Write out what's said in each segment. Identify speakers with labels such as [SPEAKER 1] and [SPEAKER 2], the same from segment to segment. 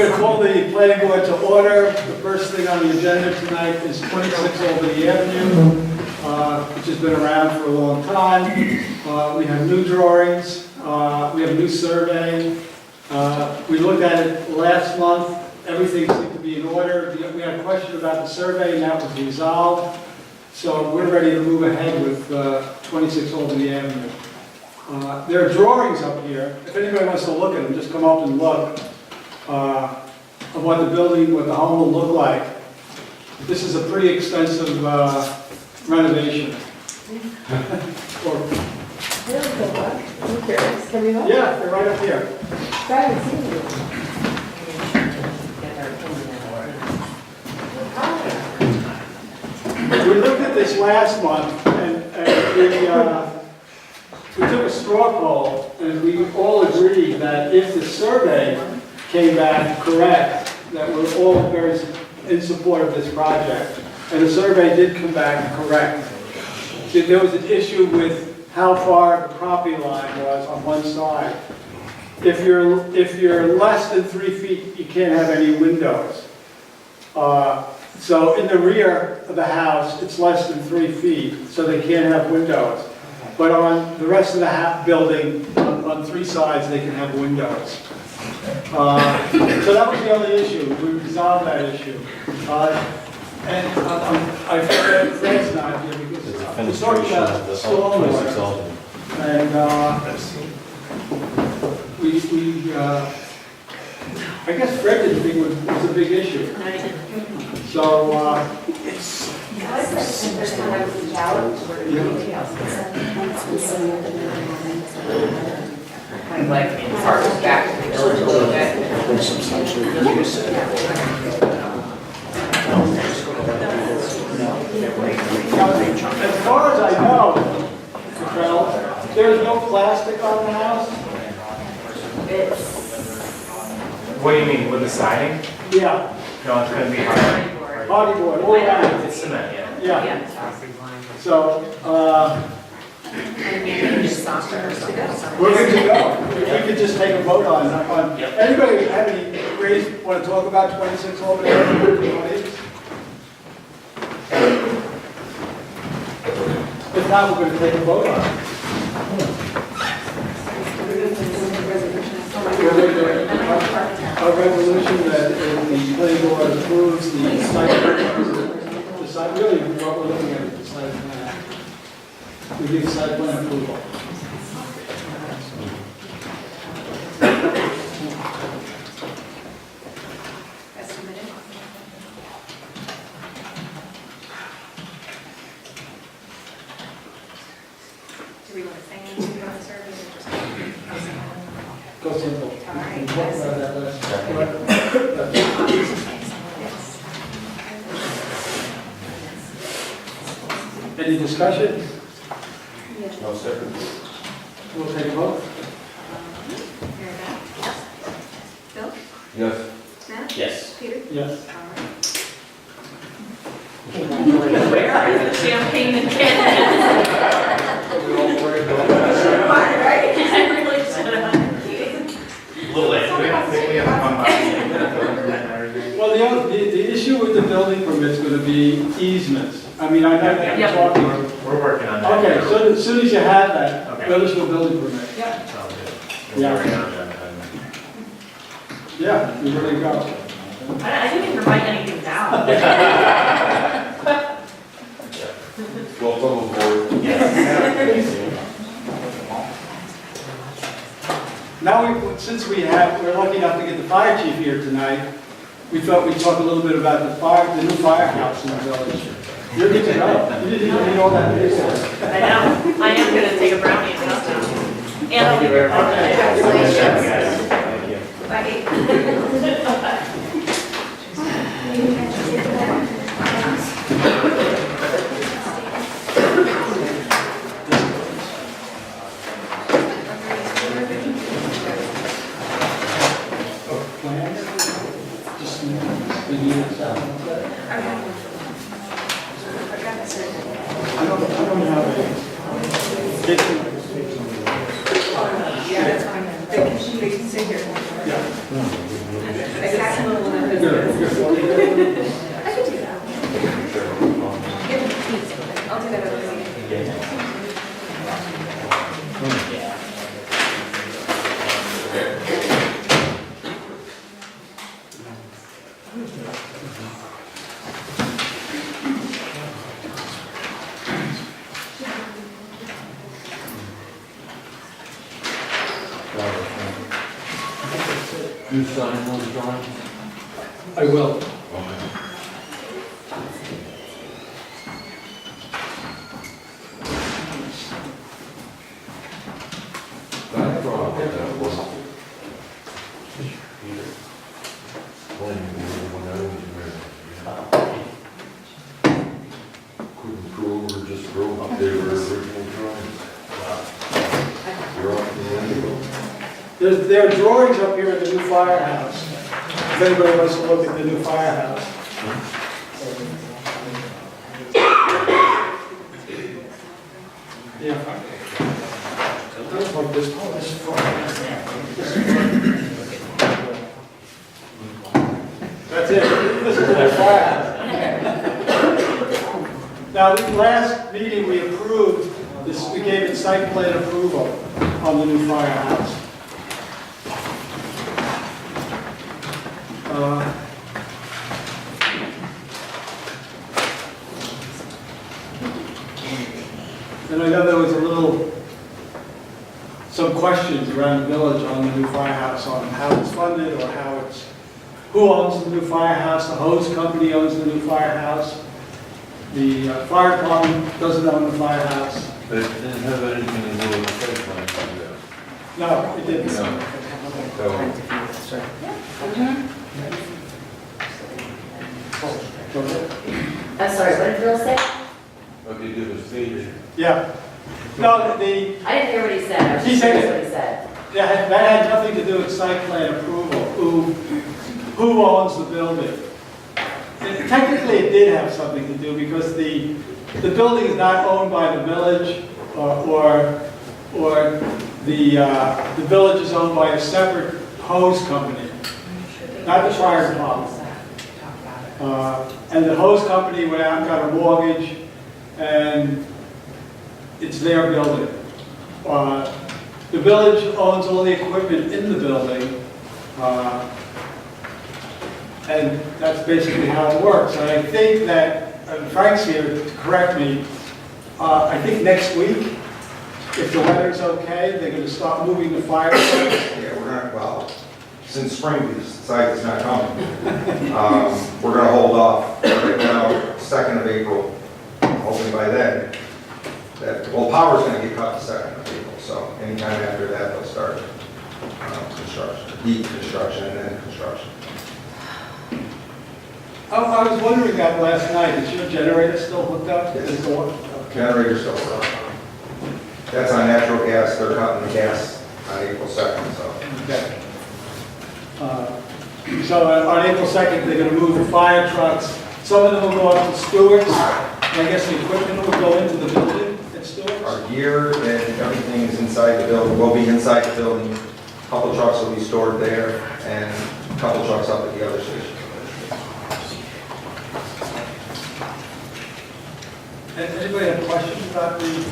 [SPEAKER 1] We're going to call the planning board to order. The first thing on the agenda tonight is 26 Albany Avenue, which has been around for a long time. We have new drawings. We have a new survey. We looked at it last month. Everything seemed to be in order. We had a question about the survey, and that was resolved. So we're ready to move ahead with 26 Albany Avenue. There are drawings up here. If anybody wants to look at them, just come up and look of what the building, what the home will look like. This is a pretty extensive renovation.
[SPEAKER 2] I'm curious. Can we look?
[SPEAKER 1] Yeah, they're right up here.
[SPEAKER 2] I haven't seen it.
[SPEAKER 1] We looked at this last month, and we took a straw poll, and we all agreed that if the survey came back correct, that we're all very in support of this project. And the survey did come back correct. There was an issue with how far the property line was on one side. If you're less than 3 feet, you can't have any windows. So in the rear of the house, it's less than 3 feet, so they can't have windows. But on the rest of the building, on 3 sides, they can have windows. So that was the only issue. We resolved that issue. And I think that Fred's not here because we talked about the stormwater. And I guess Fred didn't think it was a big issue. So
[SPEAKER 3] I'd like to harvest back to the village a little bit.
[SPEAKER 1] as far as I know, there's no plastic on the house?
[SPEAKER 4] What do you mean, with the siding?
[SPEAKER 1] Yeah,
[SPEAKER 4] No, it's gonna be hard.
[SPEAKER 1] hardy board, all around.
[SPEAKER 4] It's cement, yeah.
[SPEAKER 1] Yeah, so,
[SPEAKER 3] And maybe just softer to go.
[SPEAKER 1] we're good to go. We could just take a vote on anybody have any, want to talk about 26 Albany Avenue? If not, we're going to take a vote on it. A resolution that the planning board approves the site, really what we're looking at is the site plan. We give site plan approval.
[SPEAKER 3] As submitted. Do we want to say anything about the survey or just?
[SPEAKER 1] Go simple.
[SPEAKER 3] All right.
[SPEAKER 1] We talked about that last. Any discussion?
[SPEAKER 4] No, sir.
[SPEAKER 1] We'll take a vote.
[SPEAKER 3] Mary Beth? Bill?
[SPEAKER 4] Yes.
[SPEAKER 3] Matt?
[SPEAKER 4] Yes.
[SPEAKER 3] Peter?
[SPEAKER 1] Yes.
[SPEAKER 3] Where are the champagne and cannons? Right? I really should have.
[SPEAKER 4] A little late. I think we have to come back.
[SPEAKER 1] Well, the issue with the building permit is going to be easements. I mean, I know that you're
[SPEAKER 3] Yep.
[SPEAKER 1] talking.
[SPEAKER 4] We're working on that.
[SPEAKER 1] Okay, so as soon as you have that,
[SPEAKER 4] Okay.
[SPEAKER 1] go to a building permit.
[SPEAKER 4] Sounds good.
[SPEAKER 1] Yeah.
[SPEAKER 4] We're working on that.
[SPEAKER 1] Yeah, you're ready to go.
[SPEAKER 3] I didn't even write anything down.
[SPEAKER 4] Welcome aboard.
[SPEAKER 1] Now, since we're lucky enough to get the fire chief here tonight, we thought we'd talk a little bit about the new firehouse in the village. You're good to go. You didn't even need all that research.
[SPEAKER 3] I know. I am going to take a brownie and stuff now. And I'll be very
[SPEAKER 1] I don't have a.
[SPEAKER 2] Yeah, that's fine. They can stay here.
[SPEAKER 1] Yeah.
[SPEAKER 2] Exactly.
[SPEAKER 3] that's
[SPEAKER 1] Good,
[SPEAKER 3] good.
[SPEAKER 1] good.
[SPEAKER 3] I could do that. I'll do that over the
[SPEAKER 5] You sign those drawings?
[SPEAKER 1] I will.
[SPEAKER 5] That drawing, that was. Planning board when I was there. Couldn't go over, just drove up, they were original drawings. You're off the end of them.
[SPEAKER 1] There are drawings up here at the new firehouse. If anybody wants to look at the new firehouse. Yeah. That's like this, oh, this is far. That's it. This is the new firehouse. Now, the last meeting we approved this, we gave it site plan approval on the new firehouse. And I know there was some questions around the village on the new firehouse, on how it's funded or how it's, who owns the new firehouse. The hose company owns the new firehouse. The fire department doesn't own the firehouse.
[SPEAKER 5] But it didn't have anything to do with the site plan, did it?
[SPEAKER 1] No, it didn't.
[SPEAKER 5] So,
[SPEAKER 2] I'm sorry, what did Bill say?
[SPEAKER 5] what you did was feed it.
[SPEAKER 1] Yeah. No,
[SPEAKER 2] I didn't hear what he said. I was
[SPEAKER 1] He
[SPEAKER 2] just
[SPEAKER 1] said
[SPEAKER 2] curious
[SPEAKER 1] it.
[SPEAKER 2] what he said.
[SPEAKER 1] that had nothing to do with site plan approval. Who owns the building? And technically, it did have something to do because the building is not owned by the village or the village is owned by a separate hose company, not the fire department. And the hose company went out and got a mortgage, and it's their building. The village owns all the equipment in the building, and that's basically how it works. And I think that, Frank's here to correct me, I think next week, if the weather's okay, they're going to start moving the fire trucks.
[SPEAKER 6] Yeah, we're not, well, since spring, we decided it's not coming. We're gonna hold off right now, 2nd of April, hoping by then. Power's gonna get cut the 2nd of April, so anytime after that, they'll start construction, heat construction, and then construction.
[SPEAKER 1] I was wondering that last night, is your generator still hooked up?
[SPEAKER 6] Yes.
[SPEAKER 1] Is it going?
[SPEAKER 6] Generator's still up. That's on natural gas, they're cutting the gas on April 2nd, so.
[SPEAKER 1] Okay. So on April 2nd, they're going to move the fire trucks. Some of them will go up to Stewart's. I guess the equipment will go into the building at Stewart's.
[SPEAKER 6] Our gear and everything is inside the building, will be inside the building. A couple trucks will be stored there, and a couple trucks up at the other station.
[SPEAKER 1] Anybody have questions about the?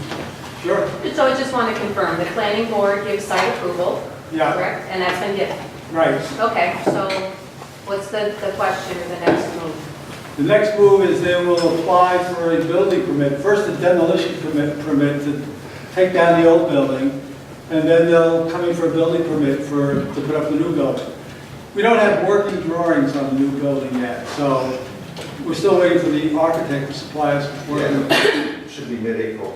[SPEAKER 1] Sure.
[SPEAKER 3] So I just want to confirm, the planning board gives site approval,
[SPEAKER 1] Yeah,
[SPEAKER 3] correct? And that's been given.
[SPEAKER 1] right.
[SPEAKER 3] Okay, so what's the question or the next move?
[SPEAKER 1] The next move is they will apply for a building permit. First, a demolition permit to take down the old building, and then they'll come in for a building permit to put up the new building. We don't have working drawings on the new building yet, so we're still waiting for the architect to supply us with working,
[SPEAKER 6] Yeah, should be mid-April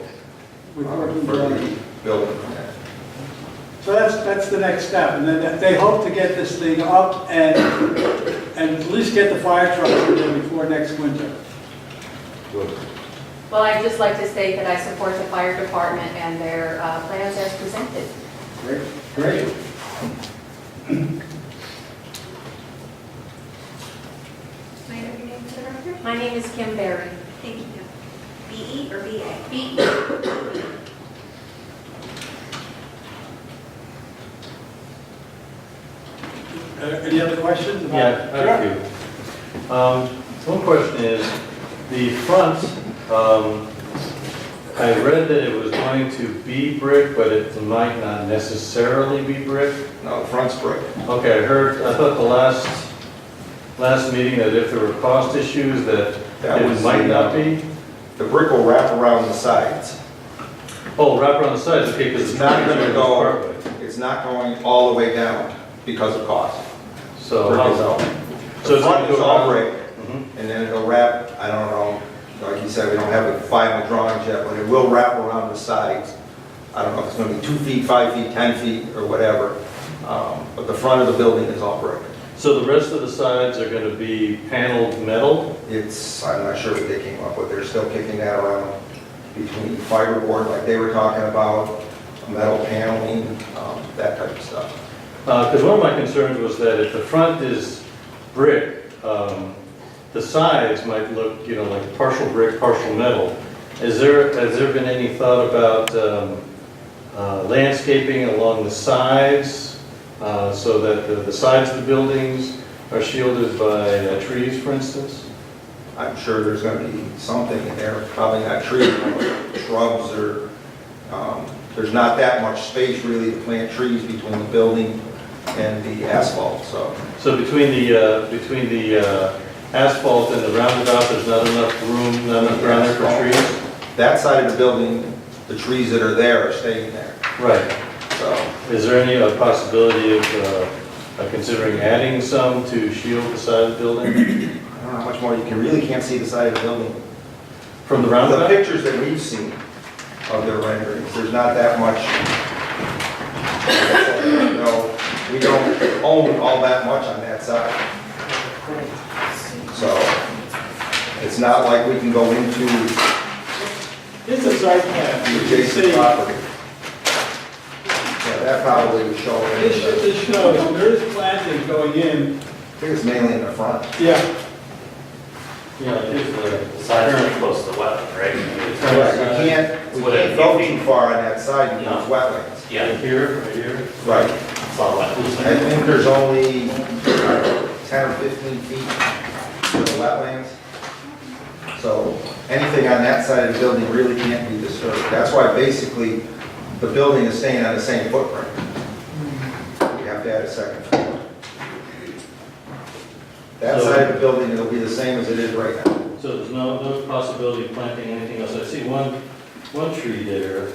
[SPEAKER 1] with
[SPEAKER 6] for
[SPEAKER 1] working drawings.
[SPEAKER 6] the building permit.
[SPEAKER 1] So that's the next step, and then they hope to get this thing up and at least get the fire trucks in there before next winter.
[SPEAKER 5] Good.
[SPEAKER 3] Well, I'd just like to state that I support the fire department and their plans as presented.
[SPEAKER 1] Great. Great.
[SPEAKER 7] May I have your name for the record?
[SPEAKER 3] My name is Kim Berry.
[SPEAKER 7] Thank you. B-E or B-A?
[SPEAKER 3] B-E.
[SPEAKER 1] Any other questions?
[SPEAKER 5] Yeah, I have a few.
[SPEAKER 8] One question is, the front, I read that it was going to be brick, but it might not necessarily be brick.
[SPEAKER 6] No, the front's brick.
[SPEAKER 8] Okay, I thought the last meeting that if there were cost issues that
[SPEAKER 6] That was
[SPEAKER 8] it might
[SPEAKER 6] the,
[SPEAKER 8] not be.
[SPEAKER 6] The brick will wrap around the sides.
[SPEAKER 8] Oh, wrap around the sides, okay, because
[SPEAKER 6] It's not gonna
[SPEAKER 8] partway.
[SPEAKER 6] go, it's not going all the way down because of cost.
[SPEAKER 8] So
[SPEAKER 6] Brick is
[SPEAKER 8] how,
[SPEAKER 6] out.
[SPEAKER 8] so
[SPEAKER 6] The
[SPEAKER 8] it's
[SPEAKER 6] front
[SPEAKER 8] gonna
[SPEAKER 6] is
[SPEAKER 8] go
[SPEAKER 6] all
[SPEAKER 8] around?
[SPEAKER 6] brick,
[SPEAKER 8] Mhm.
[SPEAKER 6] and then it'll wrap, I don't know, like you said, we don't have the final drawings yet, but it will wrap around the sides. I don't know if it's gonna be 2 feet, 5 feet, 10 feet, or whatever, but the front of the building is all brick.
[SPEAKER 8] So the rest of the sides are gonna be paneled metal?
[SPEAKER 6] I'm not sure what they came up with, they're still kicking that around between fiberboard, like they were talking about, metal paneling, that type of stuff.
[SPEAKER 8] Because one of my concerns was that if the front is brick, the sides might look, like partial brick, partial metal. Has there been any thought about landscaping along the sides so that the sides of the buildings are shielded by trees, for instance?
[SPEAKER 6] I'm sure there's gonna be something in there, probably not trees, but shrubs or, there's not that much space really to plant trees between the building and the asphalt, so.
[SPEAKER 8] So between the asphalt and the roundabout, there's not enough room, not enough ground there for trees?
[SPEAKER 6] That side of the building, the trees that are there are staying there,
[SPEAKER 8] Right.
[SPEAKER 6] so.
[SPEAKER 8] Is there any possibility of considering adding some to shield the side of the building
[SPEAKER 6] I don't know how much more, you really can't see the side of the building.
[SPEAKER 8] from the
[SPEAKER 6] The
[SPEAKER 8] roundabout?
[SPEAKER 6] pictures that we've seen of their renderings, there's not that much. No, we don't own all that much on that side. So, it's not like we can go into
[SPEAKER 1] Here's the site plan.
[SPEAKER 6] the
[SPEAKER 1] You can
[SPEAKER 6] adjacent
[SPEAKER 1] see,
[SPEAKER 6] property. Yeah, that probably would show.
[SPEAKER 1] this shows, there is planting going in.
[SPEAKER 6] I think it's mainly in the front.
[SPEAKER 1] Yeah,
[SPEAKER 8] Yeah, it is
[SPEAKER 4] The side's pretty close to the wetland, right?
[SPEAKER 6] Correct. We can't go too far on that side because it's wetlands.
[SPEAKER 4] Yeah,
[SPEAKER 8] right here.
[SPEAKER 6] Right.
[SPEAKER 4] it's all wetlands.
[SPEAKER 6] I think there's only 10 or 15 feet to the wetlands. So anything on that side of the building really can't be disturbed. That's why basically the building is staying on the same footprint. We have to add a second floor. That
[SPEAKER 8] So-
[SPEAKER 6] side of the building, it'll be the same as it is right now.
[SPEAKER 8] So there's no possibility of planting anything else? I see one tree there,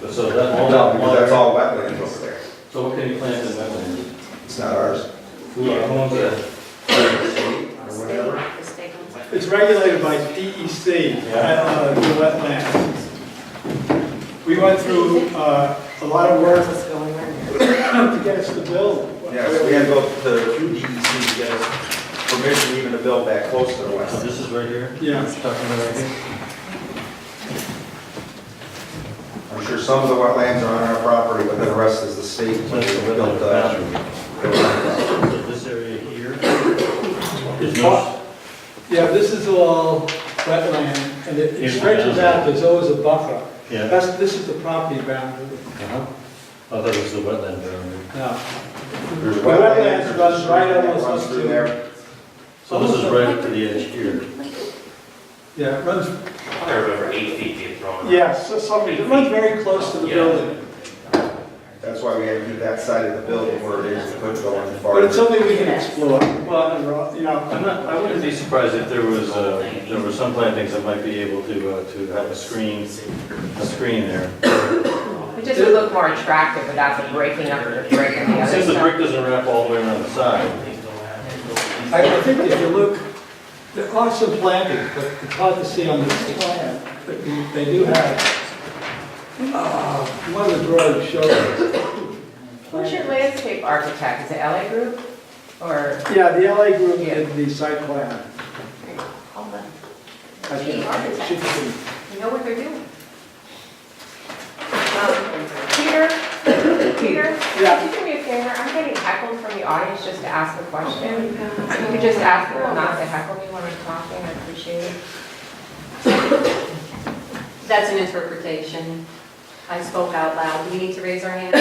[SPEAKER 8] but so that all
[SPEAKER 6] No,
[SPEAKER 8] that
[SPEAKER 6] because that's
[SPEAKER 8] water.
[SPEAKER 6] all wetlands over there.
[SPEAKER 8] So what can you plant in wetlands?
[SPEAKER 6] It's not ours.
[SPEAKER 8] Who owns that?
[SPEAKER 6] Or whatever.
[SPEAKER 1] it's regulated by DEC, the wetlands. We went through a lot of work to get us to build.
[SPEAKER 6] Yes, we had to go through DEC to get us permission even to build that close to the
[SPEAKER 8] So
[SPEAKER 6] wetland.
[SPEAKER 8] this is right here?
[SPEAKER 1] Yeah.
[SPEAKER 8] Talking about right here?
[SPEAKER 6] I'm sure some of the wetlands are on our property, but the rest is the state.
[SPEAKER 8] So it's the wetland boundary. So this area here is no,
[SPEAKER 1] Yeah, this is all wetland, and it stretches out, there's always a buffer.
[SPEAKER 8] yeah.
[SPEAKER 1] This is the property boundary.
[SPEAKER 8] Uh-huh. I thought it was the wetland boundary.
[SPEAKER 1] Now,
[SPEAKER 6] There's
[SPEAKER 1] The wetlands runs right
[SPEAKER 6] that
[SPEAKER 1] almost
[SPEAKER 6] runs
[SPEAKER 1] up
[SPEAKER 6] through
[SPEAKER 1] to-
[SPEAKER 6] there.
[SPEAKER 8] So this is right up to the edge here.
[SPEAKER 1] yeah, it runs,
[SPEAKER 4] I remember 8 feet being thrown.
[SPEAKER 1] yeah, so it runs very close to the
[SPEAKER 4] Yeah.
[SPEAKER 1] building.
[SPEAKER 6] That's why we had to keep that side of the building where it is, we couldn't go any
[SPEAKER 1] But
[SPEAKER 6] farther.
[SPEAKER 1] it's something we can explore. Well,
[SPEAKER 8] I wouldn't be surprised if there were some plantings that might be able to have a screen there.
[SPEAKER 9] It just would look more attractive without the breaking up of the brick and the other
[SPEAKER 8] Since the
[SPEAKER 9] stuff.
[SPEAKER 8] brick doesn't wrap all the way around the side.
[SPEAKER 1] I think if you look, there are some plantings, but it's hard to see on this plan. But they do have, one of the drawings shows.
[SPEAKER 9] Who's your landscape architect? Is it LA Group? Or,
[SPEAKER 1] Yeah, the LA group did the site plan.
[SPEAKER 9] hold on,
[SPEAKER 1] I think it should be-
[SPEAKER 9] you know what they're doing? Peter,
[SPEAKER 1] Yeah.
[SPEAKER 9] could you do me a favor? I'm getting heckled from the audience just to ask a question. You could just ask people not to heckle me when I'm talking, I appreciate it.
[SPEAKER 3] That's an interpretation. I spoke out loud. Do we need to raise our hands?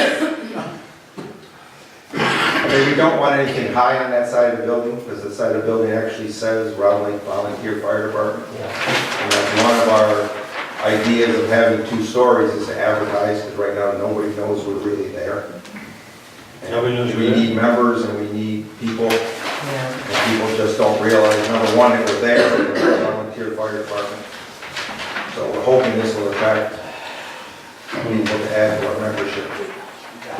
[SPEAKER 6] We don't want anything high on that side of the building, because the side of the building actually says Round Lake Volunteer Fire Department. And that's one of our ideas of having 2 stories is to advertise, because right now nobody knows we're really there. And
[SPEAKER 8] Nobody knows
[SPEAKER 6] we
[SPEAKER 8] you're
[SPEAKER 6] need members and we need people,
[SPEAKER 9] Yeah.
[SPEAKER 6] and people just don't realize, number one, that we're there, we're the volunteer fire department. So we're hoping this will attract people to add to our membership.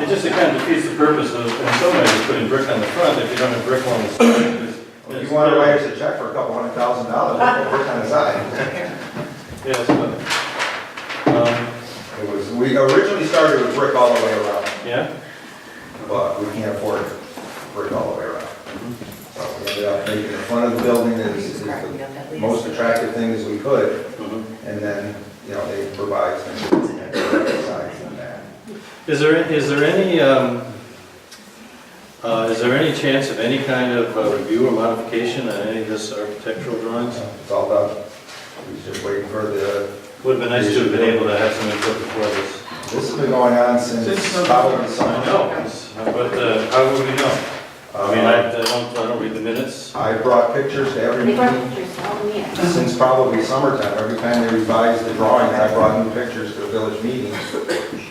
[SPEAKER 8] It just kind of defeats the purpose of, in some ways, of putting brick on the front if you don't have brick on the side.
[SPEAKER 6] If you want to write us a check for a couple $100,000, we'll put it on the side.
[SPEAKER 8] Yes, but,
[SPEAKER 6] We originally started with brick all the way around,
[SPEAKER 8] yeah,
[SPEAKER 6] but we can't afford brick all the way around. So we ended up making the front of the building is the most attractive thing as we could, and then, you know, they provide some sides and that.
[SPEAKER 8] is there any chance of any kind of review or modification on any of this architectural drawings?
[SPEAKER 6] It's all done. We're just waiting for the,
[SPEAKER 8] Would have been nice to have been able to have some input before this.
[SPEAKER 6] this has been going on since probably
[SPEAKER 8] I
[SPEAKER 6] summer.
[SPEAKER 8] know, but how would we know? I mean, I don't read the minutes.
[SPEAKER 6] I brought pictures to every
[SPEAKER 2] They brought
[SPEAKER 6] meeting
[SPEAKER 2] pictures, oh, yeah.
[SPEAKER 6] since probably summertime. Every time they revised the drawings, I brought new pictures to the village meetings.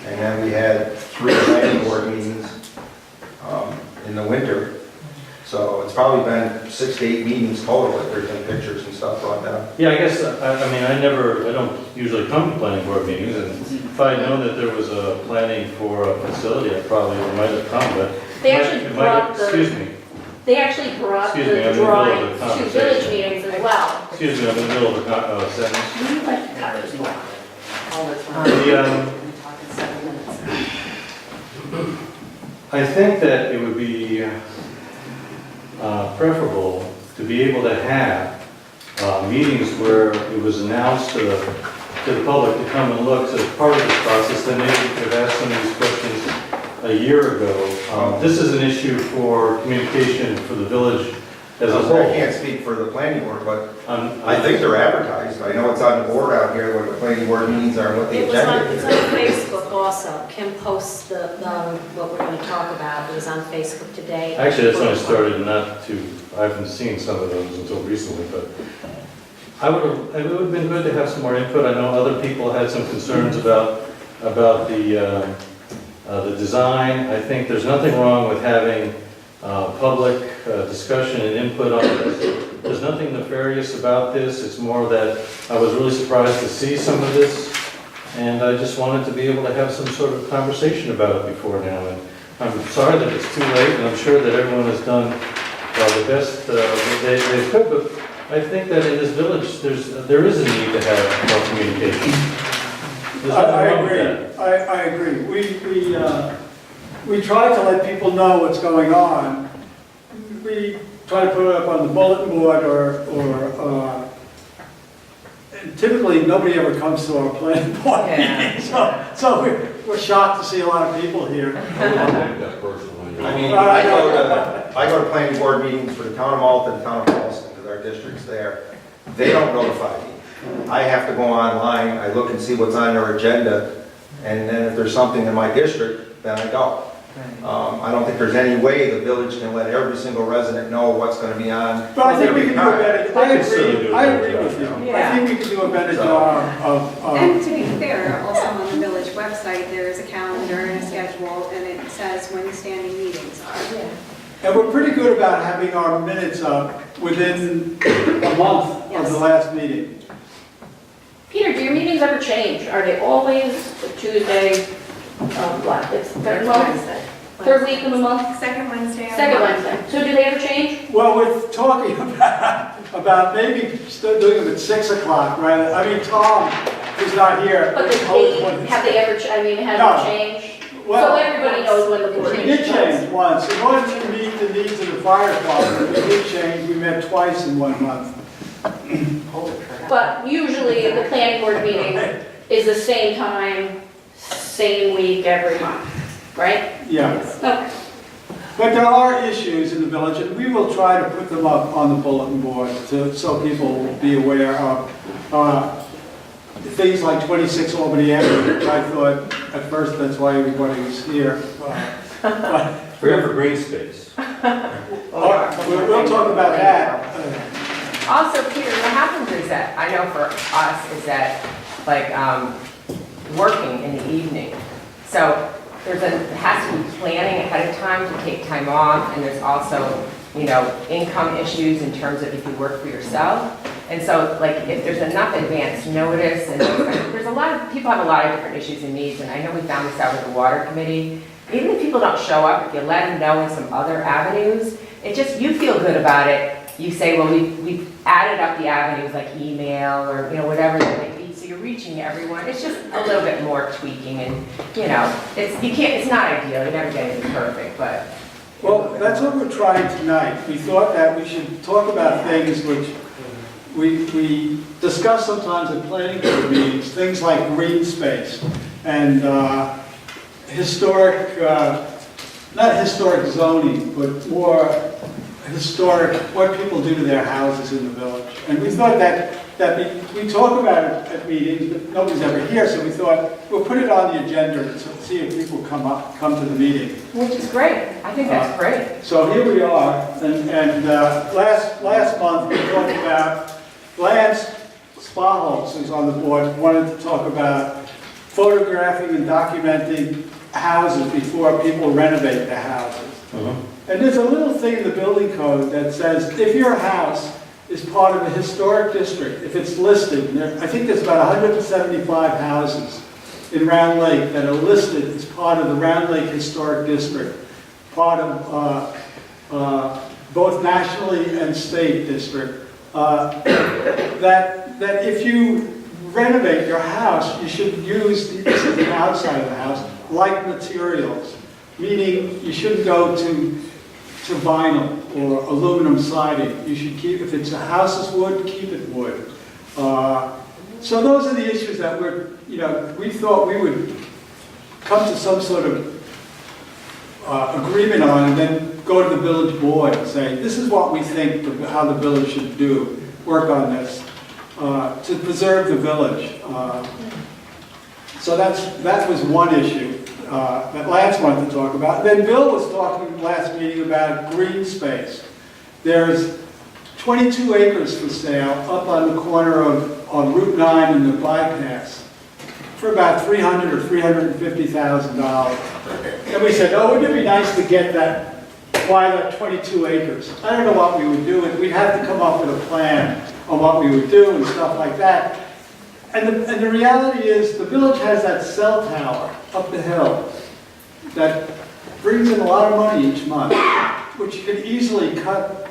[SPEAKER 6] And then we had 3 planning board meetings in the winter. So it's probably been 6 to 8 meetings total if there's been pictures and stuff brought down.
[SPEAKER 8] Yeah, I guess, I mean, I don't usually come to planning board meetings, and if I'd known that there was a planning for a facility, I probably might have come, but.
[SPEAKER 2] They actually
[SPEAKER 8] it might-
[SPEAKER 2] brought the-
[SPEAKER 8] Excuse me,
[SPEAKER 2] They actually brought
[SPEAKER 8] Excuse me, I'm
[SPEAKER 2] the
[SPEAKER 8] in the middle of a
[SPEAKER 2] drawings to
[SPEAKER 8] conversation.
[SPEAKER 2] village meetings as well.
[SPEAKER 8] excuse me, I'm in the middle of a sentence.
[SPEAKER 2] We like to cut as well. All the time.
[SPEAKER 8] The,
[SPEAKER 2] Talking 7 minutes.
[SPEAKER 8] I think that it would be preferable to be able to have meetings where it was announced to the public to come and look. So as part of this process, then maybe we could have asked some of these questions a year ago. This is an issue for communication for the village as a
[SPEAKER 6] I
[SPEAKER 8] whole.
[SPEAKER 6] can't speak for the planning board, but I
[SPEAKER 8] I
[SPEAKER 6] think they're advertised. I know it's on the board out here what the planning board meetings are and what the
[SPEAKER 10] It was on,
[SPEAKER 6] agenda
[SPEAKER 10] it's
[SPEAKER 6] is.
[SPEAKER 10] on Facebook also. Kim posts what we're going to talk about. It was on Facebook today.
[SPEAKER 8] Actually, that's when I started not to, I haven't seen some of those until recently, but it would have been good to have some more input. I know other people had some concerns about the design. I think there's nothing wrong with having public discussion and input on this. There's nothing nefarious about this. It's more that I was really surprised to see some of this, and I just wanted to be able to have some sort of conversation about it before now. And I'm sorry that it's too late, and I'm sure that everyone has done the best that they could, but I think that in this village, there is a need to have more communication. There's nothing
[SPEAKER 1] I
[SPEAKER 8] wrong with
[SPEAKER 1] agree,
[SPEAKER 8] that.
[SPEAKER 1] I agree. We try to let people know what's going on. We try to put it up on the bulletin board or typically nobody ever comes to our planning board
[SPEAKER 9] Yeah.
[SPEAKER 1] meeting. So we're shocked to see a lot of people here.
[SPEAKER 5] I think that personally.
[SPEAKER 6] I mean, I go to planning board meetings for the town of Malta and the town of Boston, because our district's there. They don't notify me. I have to go online, I look and see what's on their agenda, and then if there's something in my district, then I go. I don't think there's any way the village can let every single resident know what's going to be on.
[SPEAKER 1] But I think we can do a better,
[SPEAKER 8] I can certainly do a
[SPEAKER 1] I
[SPEAKER 8] better
[SPEAKER 1] agree
[SPEAKER 8] job,
[SPEAKER 1] with you.
[SPEAKER 9] yeah.
[SPEAKER 1] I think we can do a better job of,
[SPEAKER 7] And to be fair, also on the village website, there is a calendar and a schedule, and it says when the standing meetings are.
[SPEAKER 1] and we're pretty good about having our minutes up within a month of the last meeting.
[SPEAKER 2] Peter, do your meetings ever change? Are they always the Tuesday, what, it's third month? Third week of the month?
[SPEAKER 7] Second Wednesday of the
[SPEAKER 2] Second
[SPEAKER 7] month.
[SPEAKER 2] Wednesday. So do they ever change?
[SPEAKER 1] Well, we're talking about maybe still doing them at 6 o'clock, rather, I mean, Tom, who's not here.
[SPEAKER 2] But the
[SPEAKER 1] always
[SPEAKER 2] date,
[SPEAKER 1] wanted to-
[SPEAKER 2] have they ever, I mean, has
[SPEAKER 1] No.
[SPEAKER 2] it changed? So
[SPEAKER 1] Well,
[SPEAKER 2] everybody knows when the board
[SPEAKER 1] we
[SPEAKER 2] meeting
[SPEAKER 1] did
[SPEAKER 2] starts.
[SPEAKER 1] change once. In order to meet the needs of the fire department, we did change. We met twice in 1 month.
[SPEAKER 2] But usually the planning board meeting is the same time, same week every month, right?
[SPEAKER 1] Yeah.
[SPEAKER 2] Okay.
[SPEAKER 1] But there are issues in the village, and we will try to put them up on the bulletin board so people will be aware of things like 26 Albany Avenue, which I thought at first that's why everybody was here. But
[SPEAKER 8] We're here for green space.
[SPEAKER 1] We'll talk about that.
[SPEAKER 9] Also, Peter, what happens is that, I know for us, is that, like, working in the evening. So there has to be planning ahead of time to take time off, and there's also, you know, income issues in terms of if you work for yourself. And so, like, if there's enough advance notice, and there's a lot of, people have a lot of different issues and needs, and I know we found this out with the water committee. Even if people don't show up, if you let them know in some other avenues, it just, you feel good about it. You say, well, we've added up the avenues like email or, you know, whatever that may be, so you're reaching everyone. It's just a little bit more tweaking, and, you know, it's not ideal, you're never getting it perfect, but.
[SPEAKER 1] Well, that's what we're trying tonight. We thought that we should talk about things which we discuss sometimes at planning board meetings, things like green space and historic, not historic zoning, but more historic, what people do to their houses in the village. And we thought that we talk about it at meetings, but nobody's ever here, so we thought we'll put it on the agenda to see if people come to the meeting.
[SPEAKER 9] Which is great, I think that's great.
[SPEAKER 1] So here we are, and last month we talked about, Lance Spaholtz, who's on the board, wanted to talk about photographing and documenting houses before people renovate the houses. And there's a little thing in the building code that says if your house is part of a historic district, if it's listed, and I think there's about 175 houses in Round Lake that are listed as part of the Round Lake Historic District, part of both nationally and state district, that if you renovate your house, you should use the outside of the house like materials, meaning you shouldn't go to vinyl or aluminum siding. You should keep, if it's a house is wood, keep it wood. So those are the issues that we thought we would come to some sort of agreement on, and then go to the village board and say, this is what we think how the village should do, work on this, to preserve the village. So that was one issue that Lance wanted to talk about. Then Bill was talking last meeting about green space. There's 22 acres for sale up on the corner of Route 9 and the bypass for about $300,000 or $350,000. And we said, oh, wouldn't it be nice to get that, buy that 22 acres? I don't know what we would do. We'd have to come up with a plan on what we would do and stuff like that. And the reality is the village has that cell tower up the hill that brings in a lot of money each month, which could easily cover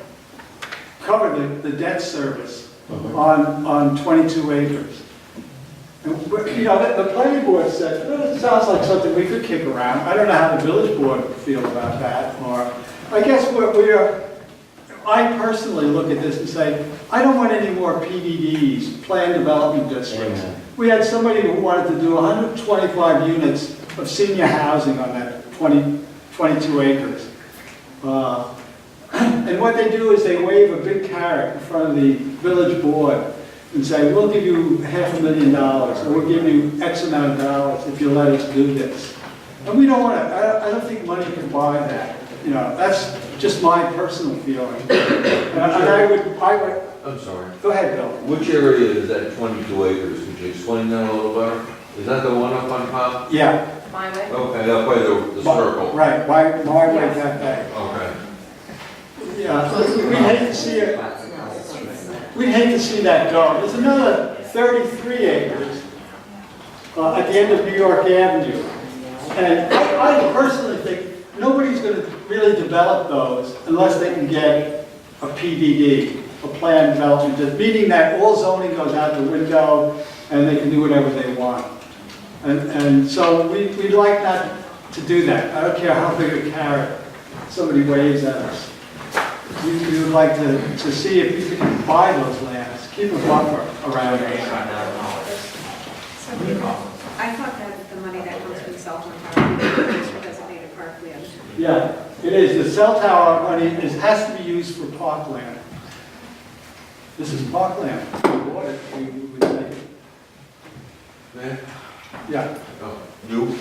[SPEAKER 1] the debt service on 22 acres. And, you know, the planning board said, well, it sounds like something we could kick around. I don't know how the village board would feel about that. Or I guess I personally look at this and say, I don't want any more PDDs, planned development districts.
[SPEAKER 8] Amen.
[SPEAKER 1] We had somebody who wanted to do 125 units of senior housing on that 22 acres. And what they do is they wave a big carrot in front of the village board and say, we'll give you $500,000, or we'll give you X amount of dollars if you let us do this. And we don't want to, I don't think money can buy that. You know, that's just my personal feeling. And I would,
[SPEAKER 5] I'm sorry.
[SPEAKER 1] go ahead, Bill.
[SPEAKER 5] Which area is that 22 acres? Could you explain that a little better? Is that the one up on top?
[SPEAKER 1] Yeah.
[SPEAKER 3] My way.
[SPEAKER 5] Okay, up by the circle.
[SPEAKER 1] Right, why make that big?
[SPEAKER 5] Okay.
[SPEAKER 1] Yeah, we hate to see it. We'd hate to see that go. There's another 33 acres at the end of New York Avenue. And I personally think nobody's going to really develop those unless they can get a PDD, a planned development, meaning that all zoning goes out the window and they can do whatever they want. And so we'd like not to do that. I don't care how big a carrot somebody waves at us. We would like to see if we can buy those lands, keep a buffer around it.
[SPEAKER 7] So I thought that the money that comes from cell phone tower is for designated parkland.
[SPEAKER 1] Yeah, it is. The cell tower money has to be used for parkland. This is parkland. We bought it, we would take it.
[SPEAKER 5] Man?
[SPEAKER 1] Yeah.
[SPEAKER 5] Oh, you?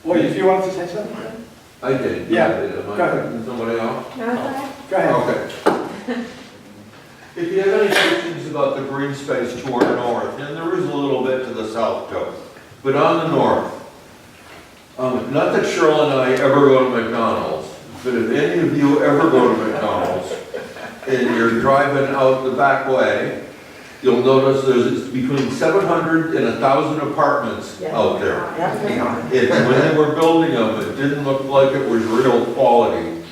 [SPEAKER 1] Or if you want to say something?
[SPEAKER 5] I did.
[SPEAKER 1] Yeah,
[SPEAKER 5] Am
[SPEAKER 1] go
[SPEAKER 5] I
[SPEAKER 1] ahead.
[SPEAKER 5] cutting somebody off?
[SPEAKER 2] No, go ahead.
[SPEAKER 1] Go ahead.
[SPEAKER 5] Okay. If you have any questions about the green space to our north, and there is a little bit to the south too, but on the north, not that Cheryl and I ever go to McDonald's, but if any of you ever go to McDonald's and you're driving out the back way, you'll notice there's between 700 and 1,000 apartments out there. And when they were building them, it didn't look like it was real quality.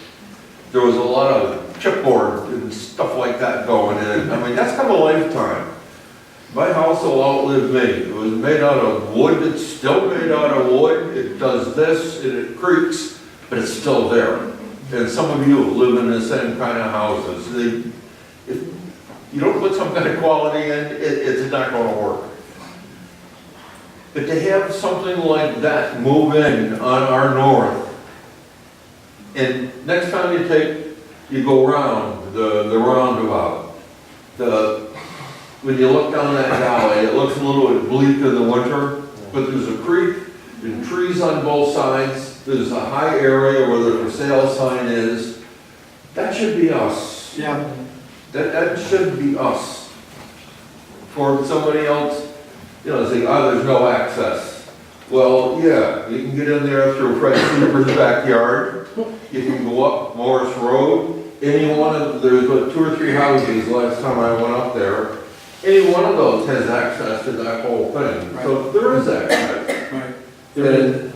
[SPEAKER 5] There was a lot of chipboard and stuff like that going in. I mean, that's kind of a lifetime. My house will outlive me. It was made out of wood, it's still made out of wood. It does this and it creaks, but it's still there. And some of you live in the same kind of houses. If you don't put some kind of quality in, it's not going to work. But to have something like that move in on our north, and next time you go around the roundabout, when you look down that valley, it looks a little bit bleak in the winter, but there's a creek and trees on both sides. There's a high area where the for sale sign is. That should be us.
[SPEAKER 1] Yeah.
[SPEAKER 5] That should be us. For somebody else, say, oh, there's no access. Well, yeah, you can get in there through Fred Sleeper's backyard. You can go up Morris Road. There's about 2 or 3 houses last time I went up there. Any one of those has access to that whole thing.
[SPEAKER 1] Right.
[SPEAKER 5] So there is access.
[SPEAKER 1] Right.
[SPEAKER 5] And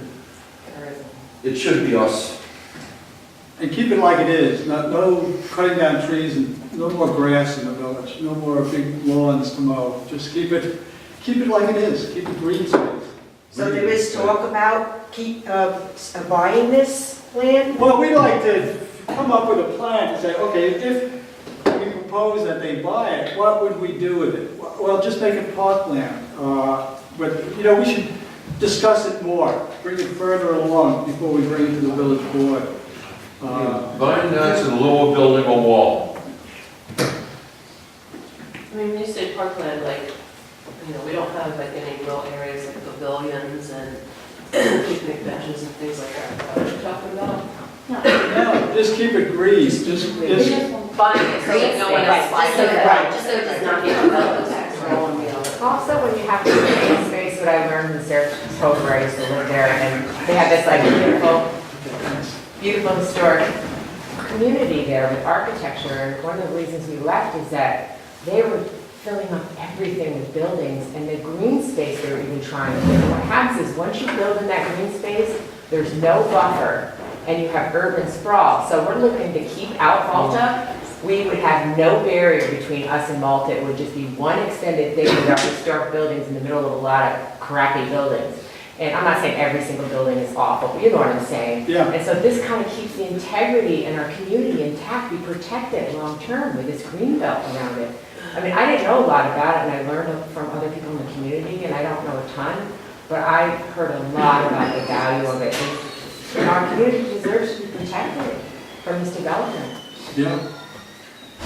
[SPEAKER 5] it should be us.
[SPEAKER 1] And keep it like it is, no cutting down trees and no more grass in the village, no more big lawns to mow. Just keep it like it is, keep it green space.
[SPEAKER 11] So there is talk about buying this land?
[SPEAKER 1] Well, we like to come up with a plan to say, okay, if we propose that they buy it, what would we do with it? Well, just make it parkland. But, we should discuss it more, bring it further along before we bring it to the village board.
[SPEAKER 5] Buying that's in lieu of building a wall.
[SPEAKER 12] I mean, when you say parkland, we don't have any real areas like pavilions and picnic benches and things like that. Is that what you're talking about?
[SPEAKER 1] No, just keep it green, just
[SPEAKER 12] Buying it so that no one else buys it.
[SPEAKER 10] Just so it does not get developed.
[SPEAKER 9] Also, when you have the green space, what I learned in Saratoga, where I used to live there, and they have this beautiful historic community there with architecture, and one of the reasons we left is that they were filling up everything with buildings, and the green space they were even trying to do. What happens is, once you build in that green space, there's no buffer, and you have urban sprawl. So we're looking to keep out Malta. We would have no barrier between us and Malta. It would just be one extended thing with our historic buildings in the middle of a lot of crappy buildings. And I'm not saying every single building is awful, but you know what I'm saying.
[SPEAKER 1] Yeah.
[SPEAKER 9] And so this kind of keeps the integrity in our community intact. We protect it long-term with this green belt around it. I mean, I didn't know a lot about it, and I learned from other people in the community, and I don't know a ton, but I've heard a lot about the value of it. And our community deserves to be protected from this development.
[SPEAKER 1] Yeah.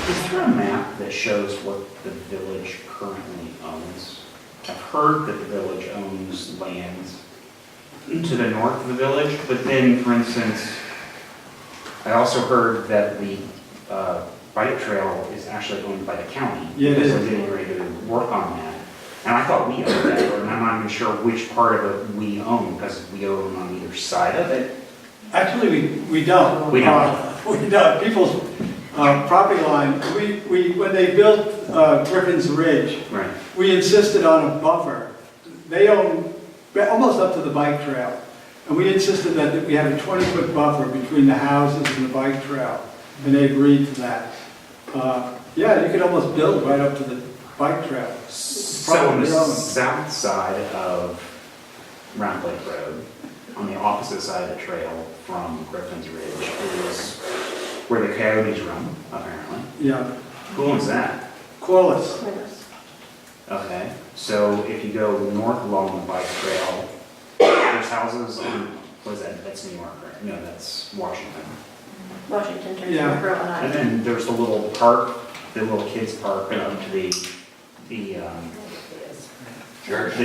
[SPEAKER 13] Is there a map that shows what the village currently owns? I've heard that the village owns lands to the north of the village, but then, for instance, I also heard that the bike trail is actually owned by the county.
[SPEAKER 1] Yeah, it
[SPEAKER 13] because
[SPEAKER 1] is.
[SPEAKER 13] they're getting ready to work on that. And I thought we owned that, or I'm not even sure which part of it we own, because we own on either side of it.
[SPEAKER 1] Actually, we don't.
[SPEAKER 13] We don't.
[SPEAKER 1] We don't. People's property line, when they built Griffin's Ridge,
[SPEAKER 13] Right.
[SPEAKER 1] we insisted on a buffer. They own almost up to the bike trail. And we insisted that we have a 20-foot buffer between the houses and the bike trail. And they agreed to that. Yeah, you could almost build right up to the bike trail.
[SPEAKER 13] So on the south side of Round Lake Road, on the opposite side of the trail from Griffin's Ridge, is where the coyotes run, apparently.
[SPEAKER 1] Yeah.
[SPEAKER 13] Who owns that?
[SPEAKER 1] Corliss.
[SPEAKER 13] Okay, so if you go north along the bike trail, there's houses on, what is that? That's New York, right? No, that's Washington.
[SPEAKER 2] Washington turns
[SPEAKER 1] Yeah.
[SPEAKER 2] into Pearl and
[SPEAKER 13] And
[SPEAKER 2] I.
[SPEAKER 13] then there's the little park, the little kids park up to the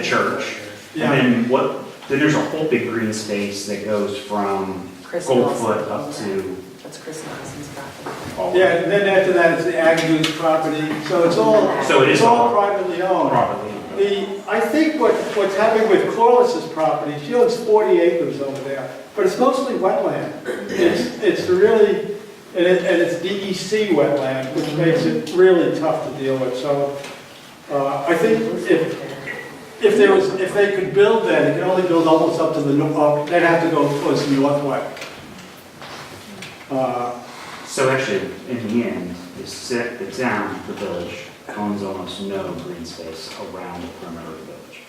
[SPEAKER 13] church.
[SPEAKER 1] Yeah.
[SPEAKER 13] And then then there's a whole big green space that goes from
[SPEAKER 10] Chris
[SPEAKER 13] Goldfoot
[SPEAKER 10] Nelson.
[SPEAKER 13] up to
[SPEAKER 10] That's Chris Nelson's property.
[SPEAKER 13] all.
[SPEAKER 1] Yeah, and then after that, it's the Agnew's property, so it's all,
[SPEAKER 13] So it is
[SPEAKER 1] it's all
[SPEAKER 13] all
[SPEAKER 1] privately owned.
[SPEAKER 13] property.
[SPEAKER 1] I think what's happening with Corliss's property, she owns 40 acres over there, but it's mostly wetland. It's really, and it's DEC wetland, which makes it really tough to deal with, so I think if they could build that, they could only build almost up to the, they'd have to go towards the northwest.
[SPEAKER 13] So actually, in the end, the town, the village, owns almost no green space around the perimeter of the village.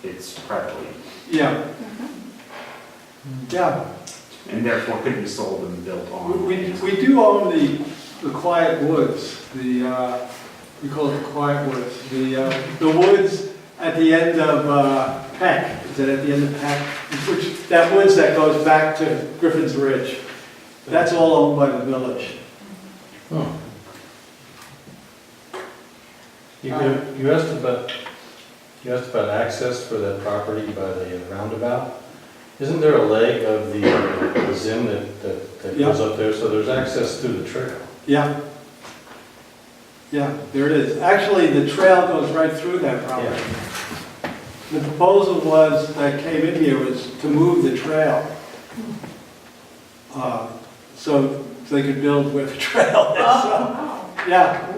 [SPEAKER 13] It's privately,
[SPEAKER 1] Yeah. Yeah.
[SPEAKER 13] and therefore could be sold and built on.
[SPEAKER 1] We do own the Quiet Woods, we call it the Quiet Woods, the woods at the end of Peck, is it at the end of Peck? That woods that goes back to Griffin's Ridge, that's all owned by the village.
[SPEAKER 8] You asked about access for that property by the roundabout. Isn't there a leg of the Zim that goes up there, so there's access through the trail?
[SPEAKER 1] Yeah. Yeah, there it is. Actually, the trail goes right through that property. The proposal that came in here was to move the trail. So they could build with the trail. Yeah.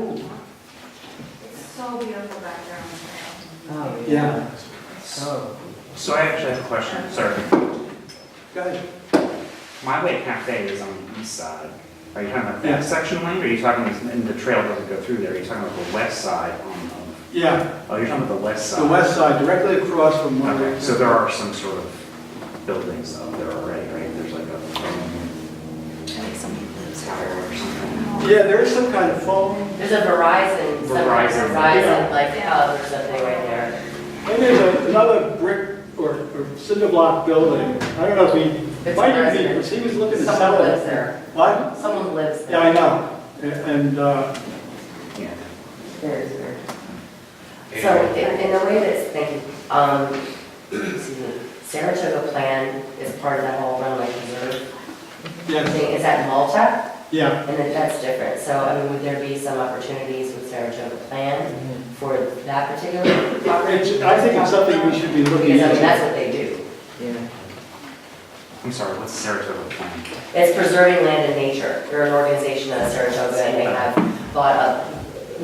[SPEAKER 3] It's so beautiful back there on the trail.
[SPEAKER 9] Oh,
[SPEAKER 1] Yeah.
[SPEAKER 13] So I actually have a question, sorry.
[SPEAKER 1] Go ahead.
[SPEAKER 13] My Way Cafe is on the east side. Are you talking about
[SPEAKER 1] Yeah.
[SPEAKER 13] that section of land, or are you talking, and the trail doesn't go through there, are you talking about the west side
[SPEAKER 1] Yeah,
[SPEAKER 13] oh, you're talking about the west side?
[SPEAKER 1] the west side, directly across from Mar.
[SPEAKER 13] Okay, so there are some sort of buildings up there already, right? There's like a,
[SPEAKER 10] I think somebody lives there or something.
[SPEAKER 1] Yeah, there is some kind of foam.
[SPEAKER 9] There's a Verizon,
[SPEAKER 13] Verizon.
[SPEAKER 9] Verizon, like, there's something right there.
[SPEAKER 1] And there's another brick or cinder block building. I don't know if he,
[SPEAKER 9] It's
[SPEAKER 1] might
[SPEAKER 9] a
[SPEAKER 1] even be,
[SPEAKER 9] residence.
[SPEAKER 1] he was looking to
[SPEAKER 9] Someone
[SPEAKER 1] sell it.
[SPEAKER 9] lives there.
[SPEAKER 1] What?
[SPEAKER 9] Someone lives there.
[SPEAKER 1] Yeah, I know. And,
[SPEAKER 13] yeah.
[SPEAKER 9] There's there. So in the way that's, thank you, excuse me, Saratoga Plan is part of that whole runway preserve
[SPEAKER 1] yeah,
[SPEAKER 9] thing. Is that Malta?
[SPEAKER 1] yeah.
[SPEAKER 9] And then that's different. So, I mean, would there be some opportunities with Saratoga Plan for that particular property?
[SPEAKER 1] I think it's something we should be looking
[SPEAKER 9] Because, I mean,
[SPEAKER 1] at.
[SPEAKER 9] that's what they do.
[SPEAKER 13] I'm sorry, what's Saratoga Plan?
[SPEAKER 9] It's preserving land and nature. They're an organization out of Saratoga, and they have bought up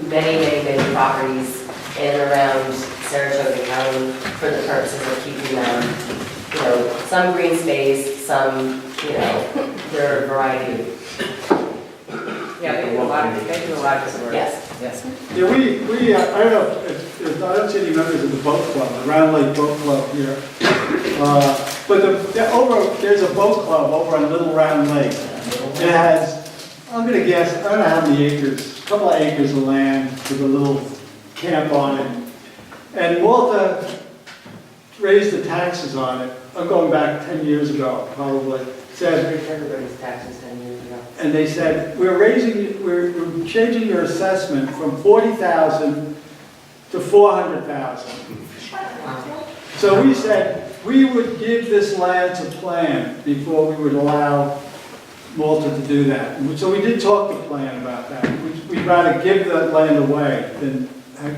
[SPEAKER 9] many properties in and around Saratoga County for the purposes of keeping them, you know, some green space, some, you know, there are a variety of.
[SPEAKER 12] Yeah, they do a lot of good work.
[SPEAKER 9] Yes.
[SPEAKER 1] Yeah, I don't know, I don't see any members of the boat club, the Round Lake Boat Club here. But there's a boat club over on Little Round Lake. It has, I'm gonna guess, I don't know how many acres, a couple of acres of land with a little camp on it. And Malta raised the taxes on it, I'm going back 10 years ago, probably. Said,
[SPEAKER 9] Everybody's taxes 10 years ago.
[SPEAKER 1] and they said, we're changing your assessment from 40,000 to 400,000. So we said, we would give this land to Plan before we would allow Malta to do that. So we did talk to Plan about that. We'd rather give that land away than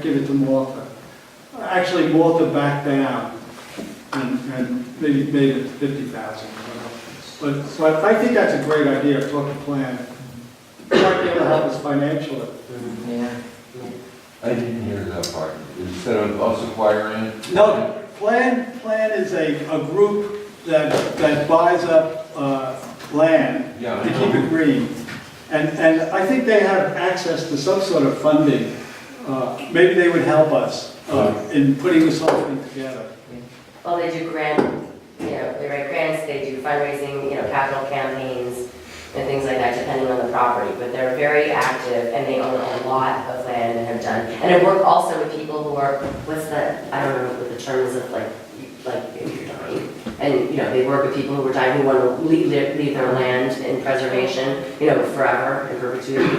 [SPEAKER 1] give it to Malta. Actually, Malta backed down and maybe made it 50,000. But I think that's a great idea, talk to Plan. It might be able to help us financially.
[SPEAKER 9] Yeah.
[SPEAKER 5] I didn't hear that part. Instead of us acquiring it?
[SPEAKER 1] No, Plan is a group that buys up land
[SPEAKER 5] Yeah,
[SPEAKER 1] to
[SPEAKER 5] I
[SPEAKER 1] keep
[SPEAKER 5] know.
[SPEAKER 1] it green. And I think they have access to some sort of funding. Maybe they would help us in putting this whole thing together.
[SPEAKER 9] Well, they do grant, you know, they write grants, they do fundraising, you know, capital campaigns and things like that, depending on the property. But they're very active and they own a lot of land and have done. And I work also with people who are, what's that, I don't know what the term is of like if you're dying. And, you know, they work with people who are dying, who want to leave their land in preservation, you know, forever, in perpetuity.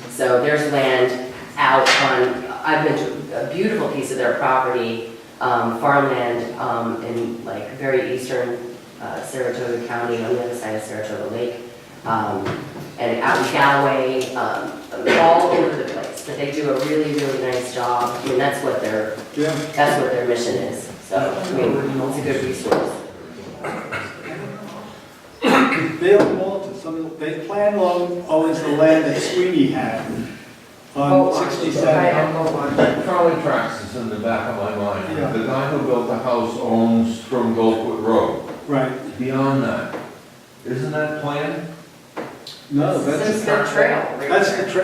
[SPEAKER 9] So there's land out on, I've been to a beautiful piece of their property, farmland in like very eastern
[SPEAKER 14] Saratoga County on the other side of Saratoga Lake, and out in Galloway, all over the place. But they do a really, really nice job. I mean, that's what their mission is. So, I mean, it's a good resource.
[SPEAKER 1] They own Malta, they plan on owns the land that Sweeney had on 67.
[SPEAKER 5] Trolley tracks is in the back of my mind.
[SPEAKER 1] Yeah.
[SPEAKER 5] The guy who built the house owns from Goldfoot Road.
[SPEAKER 1] Right.
[SPEAKER 5] Beyond that, isn't that planned?
[SPEAKER 1] No, that's
[SPEAKER 9] Since the trail.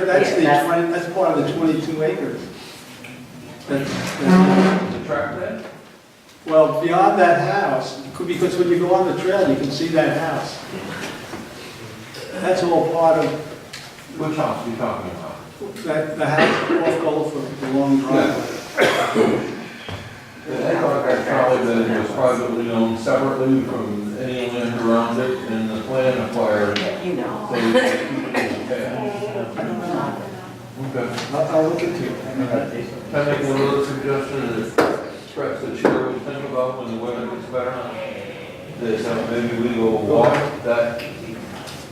[SPEAKER 1] That's the,
[SPEAKER 14] Yeah,
[SPEAKER 1] 20, that's part of the 22 acres. That's,
[SPEAKER 5] The track plan?
[SPEAKER 1] well, beyond that house, because when you go on the trail, you can see that house. That's all part of
[SPEAKER 5] Which house are you talking about?
[SPEAKER 1] the house off Goldfoot, the long driveway.
[SPEAKER 5] I thought that trolley bed was privately owned separately from any land around it, and the plan acquired.
[SPEAKER 14] You know.
[SPEAKER 5] So you can keep it in the past. Okay.
[SPEAKER 1] I'll look into it.
[SPEAKER 5] Can I make one other suggestion that perhaps the chair would think about when the weather gets better? That maybe we go walk that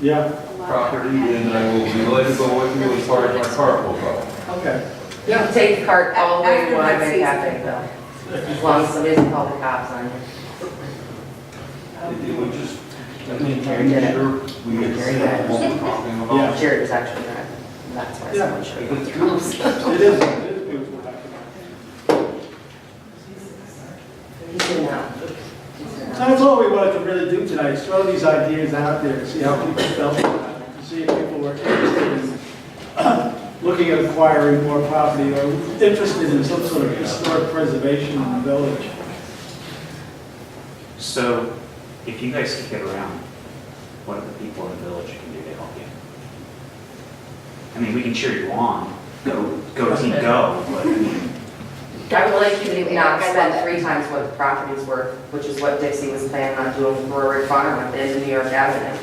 [SPEAKER 1] Yeah,
[SPEAKER 5] property, and I will be glad to go with you as far as my cart will go.
[SPEAKER 1] okay.
[SPEAKER 9] You can take the cart all the way to
[SPEAKER 7] After that
[SPEAKER 9] Wyoming Cafe, though. As long as somebody doesn't call the cops on you.
[SPEAKER 5] It would just, I mean,
[SPEAKER 9] Jerry did it.
[SPEAKER 5] sure we get what we're talking about.
[SPEAKER 1] Yeah.
[SPEAKER 9] Jared was actually driving. That's why someone showed
[SPEAKER 5] If
[SPEAKER 9] up.
[SPEAKER 5] it's true,
[SPEAKER 1] It is beautiful back there.
[SPEAKER 9] He's in now.
[SPEAKER 1] So that's all we wanted to really do tonight, is throw these ideas out there, see how people felt about it, to see if people were interested in looking at acquiring more property or interested in some sort of historic preservation in the village.
[SPEAKER 13] So, if you guys can get around, what do the people in the village can do to help you? I mean, we can cheer you on, go team go, but I mean,
[SPEAKER 9] I would like you to not spend 3 times what the property's worth, which is what Dixie was planning on doing for Rick Farm at the end of New York Avenue.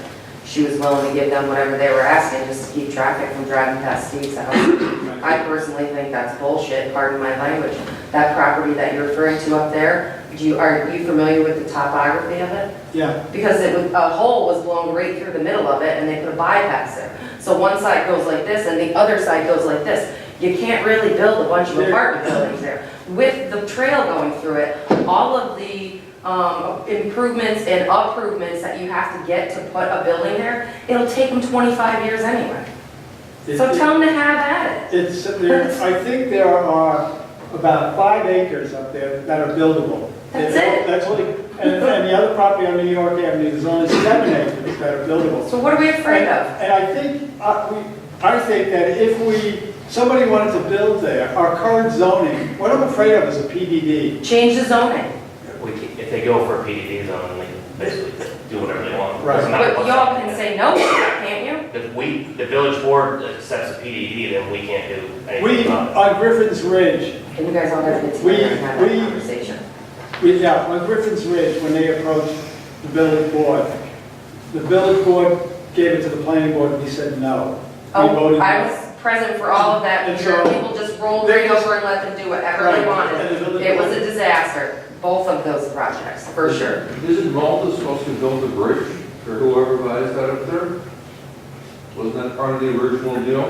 [SPEAKER 9] She was willing to give them whatever they were asking just to keep traffic from driving past Steve's house. I personally think that's bullshit, pardon my language. That property that you're referring to up there, are you familiar with the topography of it?
[SPEAKER 1] Yeah,
[SPEAKER 9] Because a hole was blown right through the middle of it and they put a bypass there. So one side goes like this and the other side goes like this. You can't really build a bunch of apartment buildings there. With the trail going through it, all of the improvements and improvements that you have to get to put a building there, it'll take them 25 years anyway. So tell them to have at it.
[SPEAKER 1] I think there are about 5 acres up there that are buildable.
[SPEAKER 9] That's it.
[SPEAKER 1] That's only, and the other property on New York Avenue, there's only 7 acres that are buildable.
[SPEAKER 9] So what are we afraid of?
[SPEAKER 1] And I think that if somebody wanted to build there, our current zoning, what I'm afraid of is a PDD.
[SPEAKER 9] Change the zoning.
[SPEAKER 4] If they go for a PDD zone, they can basically do whatever they want.
[SPEAKER 1] Right.
[SPEAKER 4] Doesn't matter
[SPEAKER 9] But
[SPEAKER 4] what
[SPEAKER 9] y'all
[SPEAKER 4] zone.
[SPEAKER 9] can say no to that, can't you?
[SPEAKER 4] If the village board accepts a PDD, then we can't do anything
[SPEAKER 1] We,
[SPEAKER 4] about it.
[SPEAKER 1] on Griffin's Ridge,
[SPEAKER 9] And you guys all have to get together and have that
[SPEAKER 1] We-
[SPEAKER 9] conversation.
[SPEAKER 1] on Griffin's Ridge, when they approached the village board gave it to the planning board and he said no. We
[SPEAKER 9] Oh,
[SPEAKER 1] voted
[SPEAKER 9] I
[SPEAKER 1] no.
[SPEAKER 9] was present for all of that,
[SPEAKER 1] And
[SPEAKER 9] Peter.
[SPEAKER 1] so-
[SPEAKER 9] People just rolled right over and let them do whatever they
[SPEAKER 1] Right.
[SPEAKER 9] wanted.
[SPEAKER 1] And the village
[SPEAKER 9] It was
[SPEAKER 1] board-
[SPEAKER 9] a disaster, both of those projects, for sure.
[SPEAKER 5] Isn't Malta supposed to build a bridge for whoever buys that up there? Wasn't that part of the original deal?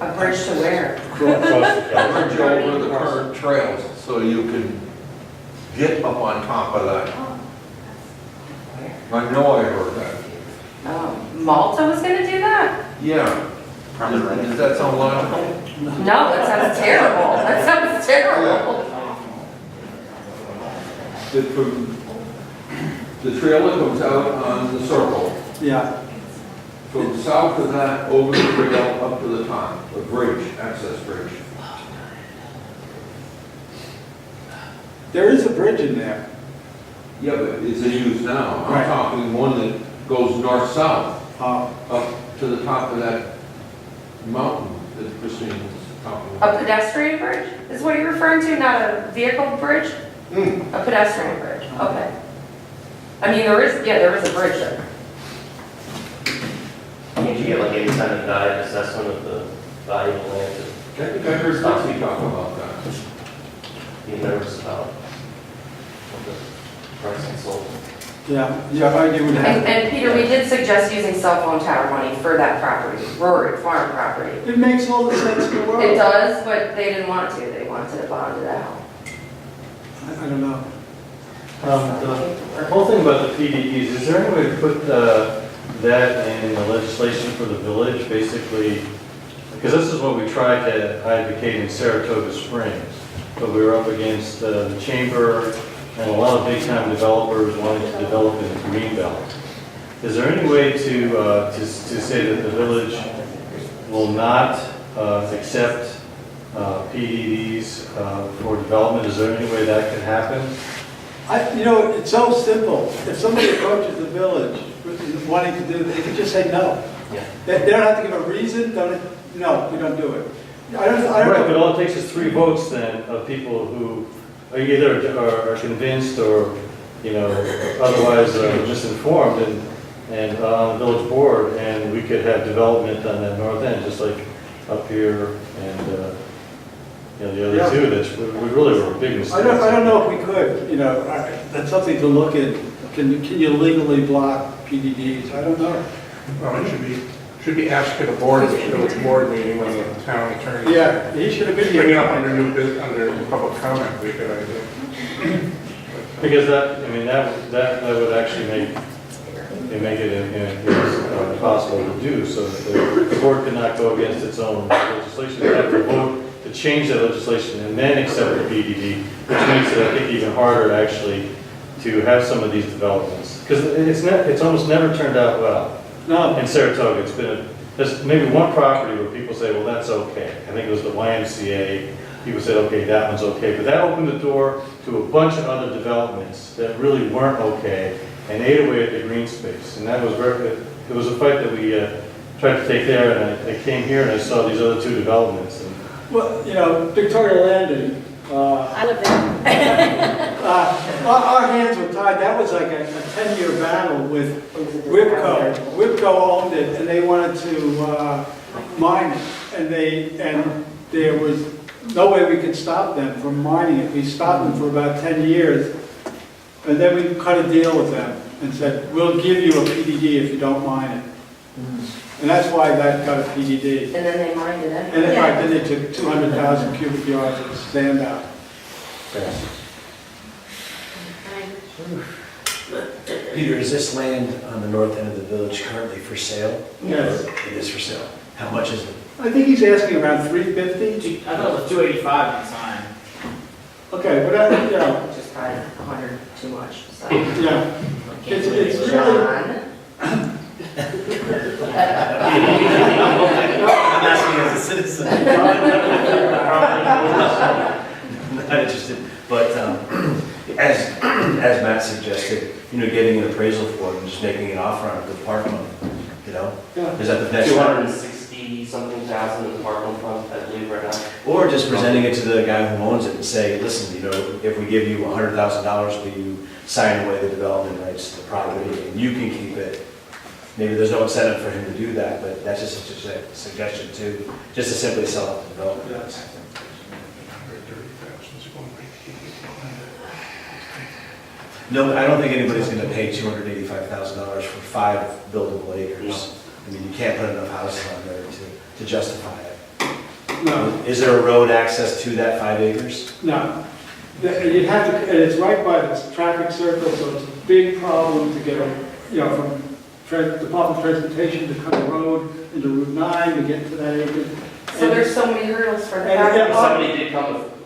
[SPEAKER 9] A bridge to where?
[SPEAKER 5] A bridge over the current trails, so you can get up on top of that. I know I heard that.
[SPEAKER 9] Malta was gonna do that?
[SPEAKER 5] Yeah. Does that sound logical?
[SPEAKER 9] No, that sounds terrible. That sounds terrible.
[SPEAKER 5] The trail that comes out on the circle,
[SPEAKER 1] Yeah,
[SPEAKER 5] from south of that, over the trail, up to the top, a bridge, access bridge.
[SPEAKER 1] there is a bridge in there.
[SPEAKER 5] Yeah, but it's in use now.
[SPEAKER 1] Right.
[SPEAKER 5] I'm talking one that goes north-south,
[SPEAKER 1] Uh,
[SPEAKER 5] up to the top of that mountain that Christine was talking
[SPEAKER 9] A
[SPEAKER 5] about.
[SPEAKER 9] pedestrian bridge is what you're referring to, not a vehicle bridge? A pedestrian bridge, okay. I mean, there is a bridge there.
[SPEAKER 4] Can't you get like any kind of guide assessment of the value of the land?
[SPEAKER 5] I think I heard Dixie talk about that.
[SPEAKER 4] Be nervous about what the price and sold.
[SPEAKER 1] You would have.
[SPEAKER 9] And Peter, we did suggest using cell phone tower money for that property, Rory Farm property.
[SPEAKER 1] It makes all the sense in the world.
[SPEAKER 9] It does, but they didn't want to, they wanted to bond it out.
[SPEAKER 1] I don't know.
[SPEAKER 8] The whole thing about the PDEs, is there any way to put that in the legislation for the village, basically? Because this is what we tried to advocate in Saratoga Springs, but we were up against the chamber and a lot of big-time developers wanting to develop in the greenbelt. Is there any way to say that the village will not accept PDDs for development? Is there any way that could happen?
[SPEAKER 1] It's so simple. If somebody approaches the village wanting to do, they can just say no.
[SPEAKER 4] Yeah.
[SPEAKER 1] They don't have to give a reason, no, we don't do it. I don't
[SPEAKER 8] Right, but
[SPEAKER 1] know.
[SPEAKER 8] all it takes is 3 votes then of people who are either are convinced or, otherwise misinformed and on the village board, and we could have development on that north end, just like up here and, the other two, we really were a big mistake.
[SPEAKER 1] I don't know if we could, that's something to look at. Can you legally block PDDs? I don't know.
[SPEAKER 15] Well, it should be asked at a board meeting when the town attorney.
[SPEAKER 1] Yeah, he should have been
[SPEAKER 15] Bring it
[SPEAKER 1] here.
[SPEAKER 15] up under public comment, would be a good idea.
[SPEAKER 8] Because that would actually make it possible to do, so that the board could not go against its own legislation. They have to vote to change that legislation and then accept the PDD, which makes it, I think, even harder actually to have some of these developments. Because it's almost never turned out well.
[SPEAKER 1] No.
[SPEAKER 8] In Saratoga, there's maybe one property where people say, well, that's okay. I think it was the YMCA. People said, okay, that one's okay. But that opened the door to a bunch of other developments that really weren't okay and ate away at the green space. And that was it was a fight that we tried to take there. And I came here and I saw these other 2 developments. And
[SPEAKER 1] Well, Victoria Landing,
[SPEAKER 10] I live there.
[SPEAKER 1] our hands were tied. That was like a 10-year battle with Whipco. Whipco owned it, and they wanted to mine it, and there was no way we could stop them from mining it. We stopped them for about 10 years, and then we cut a deal with them and said, we'll give you a PDD if you don't mine it. And that's why that got a PDD.
[SPEAKER 9] And then they mined it
[SPEAKER 1] And
[SPEAKER 9] anyway.
[SPEAKER 1] then they took 200,000 cubic yards of sand out.
[SPEAKER 16] Peter, is this land on the north end of the village currently for sale?
[SPEAKER 1] Yes.
[SPEAKER 16] It is for sale. How much is it?
[SPEAKER 1] I think he's asking around 350.
[SPEAKER 17] I thought it was 285 on sign.
[SPEAKER 1] Okay, but that,
[SPEAKER 9] Which is probably 100 too much, so.
[SPEAKER 1] yeah. It's really,
[SPEAKER 9] John?
[SPEAKER 16] I'm asking as a citizen. Not interested, but as Matt suggested, getting an appraisal for it and just making an offer on it with park money,
[SPEAKER 1] Yeah.
[SPEAKER 16] Is that the next?
[SPEAKER 4] 260-something thousand in the parking fund, I believe, right now.
[SPEAKER 16] Or just presenting it to the guy who owns it and say, listen, if we give you $100,000, will you sign away the development rights to the property and you can keep it? Maybe there's no incentive for him to do that, but that's just a suggestion too, just to simply sell out the development rights. No, I don't think anybody's going to pay $285,000 for 5 buildable acres. I mean, you can't put enough houses on there to justify it.
[SPEAKER 1] no,
[SPEAKER 16] Is there a road access to that 5 acres?
[SPEAKER 1] no. You'd have to, and it's right by the traffic circle, so it's a big problem to get, from Department of Transportation to cut a road into Route 9 to get to that acre.
[SPEAKER 9] So there's so many hurdles for the
[SPEAKER 1] And-
[SPEAKER 9] property.
[SPEAKER 4] Somebody did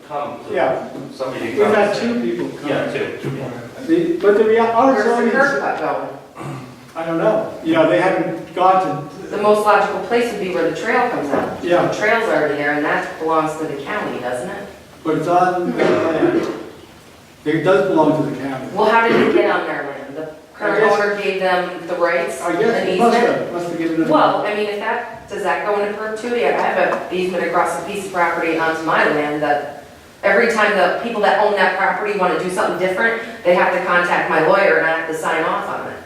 [SPEAKER 4] come.
[SPEAKER 1] Yeah.
[SPEAKER 4] Somebody did
[SPEAKER 1] We've
[SPEAKER 4] come.
[SPEAKER 1] had 2 people come.
[SPEAKER 4] Yeah, 2.
[SPEAKER 1] But our
[SPEAKER 9] Where's the
[SPEAKER 1] zoning
[SPEAKER 9] curb
[SPEAKER 1] is,
[SPEAKER 9] cut going?
[SPEAKER 1] I don't know. They haven't gone
[SPEAKER 9] The most logical place would be where the trail comes out.
[SPEAKER 1] Yeah.
[SPEAKER 9] The trail's already there, and that belongs to the county, doesn't it?
[SPEAKER 1] but it's on their land. It does belong to the county.
[SPEAKER 9] Well, how did it get on their land? The current
[SPEAKER 1] I guess-
[SPEAKER 9] owner gave them the rights,
[SPEAKER 1] I guess
[SPEAKER 9] an
[SPEAKER 1] it must
[SPEAKER 9] easement?
[SPEAKER 1] have given it.
[SPEAKER 9] Well, I mean, does that go into perpetuity? I have an easement across a piece of property onto my land that every time the people that own that property want to do something different, they have to contact my lawyer and I have to sign off on it.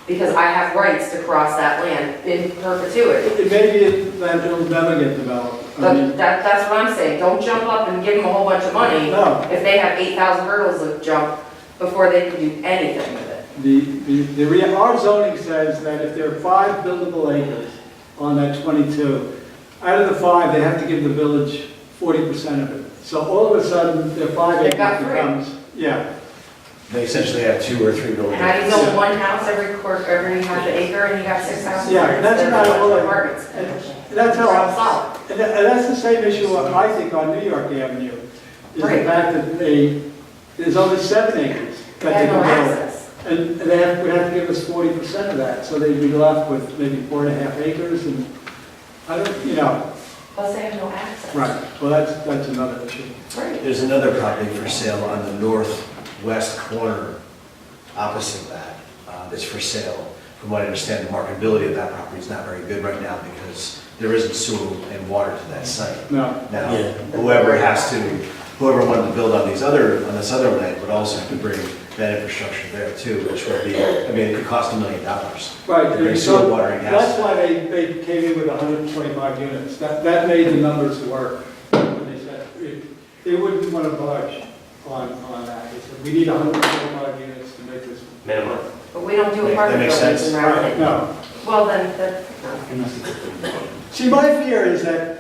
[SPEAKER 9] Because I have rights to cross that land in perpetuity.
[SPEAKER 1] Maybe that will never get developed. I mean,
[SPEAKER 9] That's what I'm saying. Don't jump up and give them a whole bunch of money
[SPEAKER 1] No.
[SPEAKER 9] if they have 8,000 hurdles to jump before they can do anything with it.
[SPEAKER 1] Our zoning says that if there are 5 buildable acres on that 22, out of the 5, they have to give the village 40% of it. So all of a sudden, their 5
[SPEAKER 9] They've got
[SPEAKER 1] acres
[SPEAKER 9] three.
[SPEAKER 1] becomes, yeah.
[SPEAKER 16] They essentially have 2 or 3 buildings.
[SPEAKER 9] And how do you build one house every half an acre and you got 6 houses?
[SPEAKER 1] Yeah, that's
[SPEAKER 9] There's
[SPEAKER 1] not
[SPEAKER 9] a bunch
[SPEAKER 1] all
[SPEAKER 9] of
[SPEAKER 1] I-
[SPEAKER 9] apartments.
[SPEAKER 1] That's how
[SPEAKER 9] Problem solved.
[SPEAKER 1] And that's the same issue, I think, on New York Avenue, is the
[SPEAKER 9] Right.
[SPEAKER 1] fact that there's only 7 acres
[SPEAKER 9] They
[SPEAKER 1] that they
[SPEAKER 9] have no
[SPEAKER 1] can build.
[SPEAKER 9] access.
[SPEAKER 1] And we have to give us 40% of that, so they'd be left with maybe 4.5 acres, and I don't,
[SPEAKER 9] Plus they have no access.
[SPEAKER 1] right, well, that's another issue.
[SPEAKER 9] Right.
[SPEAKER 16] There's another property for sale on the northwest corner opposite that, that's for sale. From what I understand, the marketability of that property is not very good right now because there isn't sewer and water to that site.
[SPEAKER 1] No.
[SPEAKER 16] Now, whoever wanted to build on this other land would also have to bring that infrastructure there too, which would be, it could cost $1 million.
[SPEAKER 1] Right,
[SPEAKER 16] To bring
[SPEAKER 1] and
[SPEAKER 16] sewer,
[SPEAKER 1] so
[SPEAKER 16] water, and gas.
[SPEAKER 1] that's why they came in with 125 units. That made the numbers work. When they said, they wouldn't want to budge on that. They said, we need 125 units to make this.
[SPEAKER 4] Minimum.
[SPEAKER 9] But we don't do
[SPEAKER 16] That
[SPEAKER 9] apartment
[SPEAKER 16] makes
[SPEAKER 9] buildings
[SPEAKER 16] sense.
[SPEAKER 9] in
[SPEAKER 1] Right,
[SPEAKER 9] Raleigh.
[SPEAKER 1] no.
[SPEAKER 9] Well, then, no.
[SPEAKER 1] See, my fear is that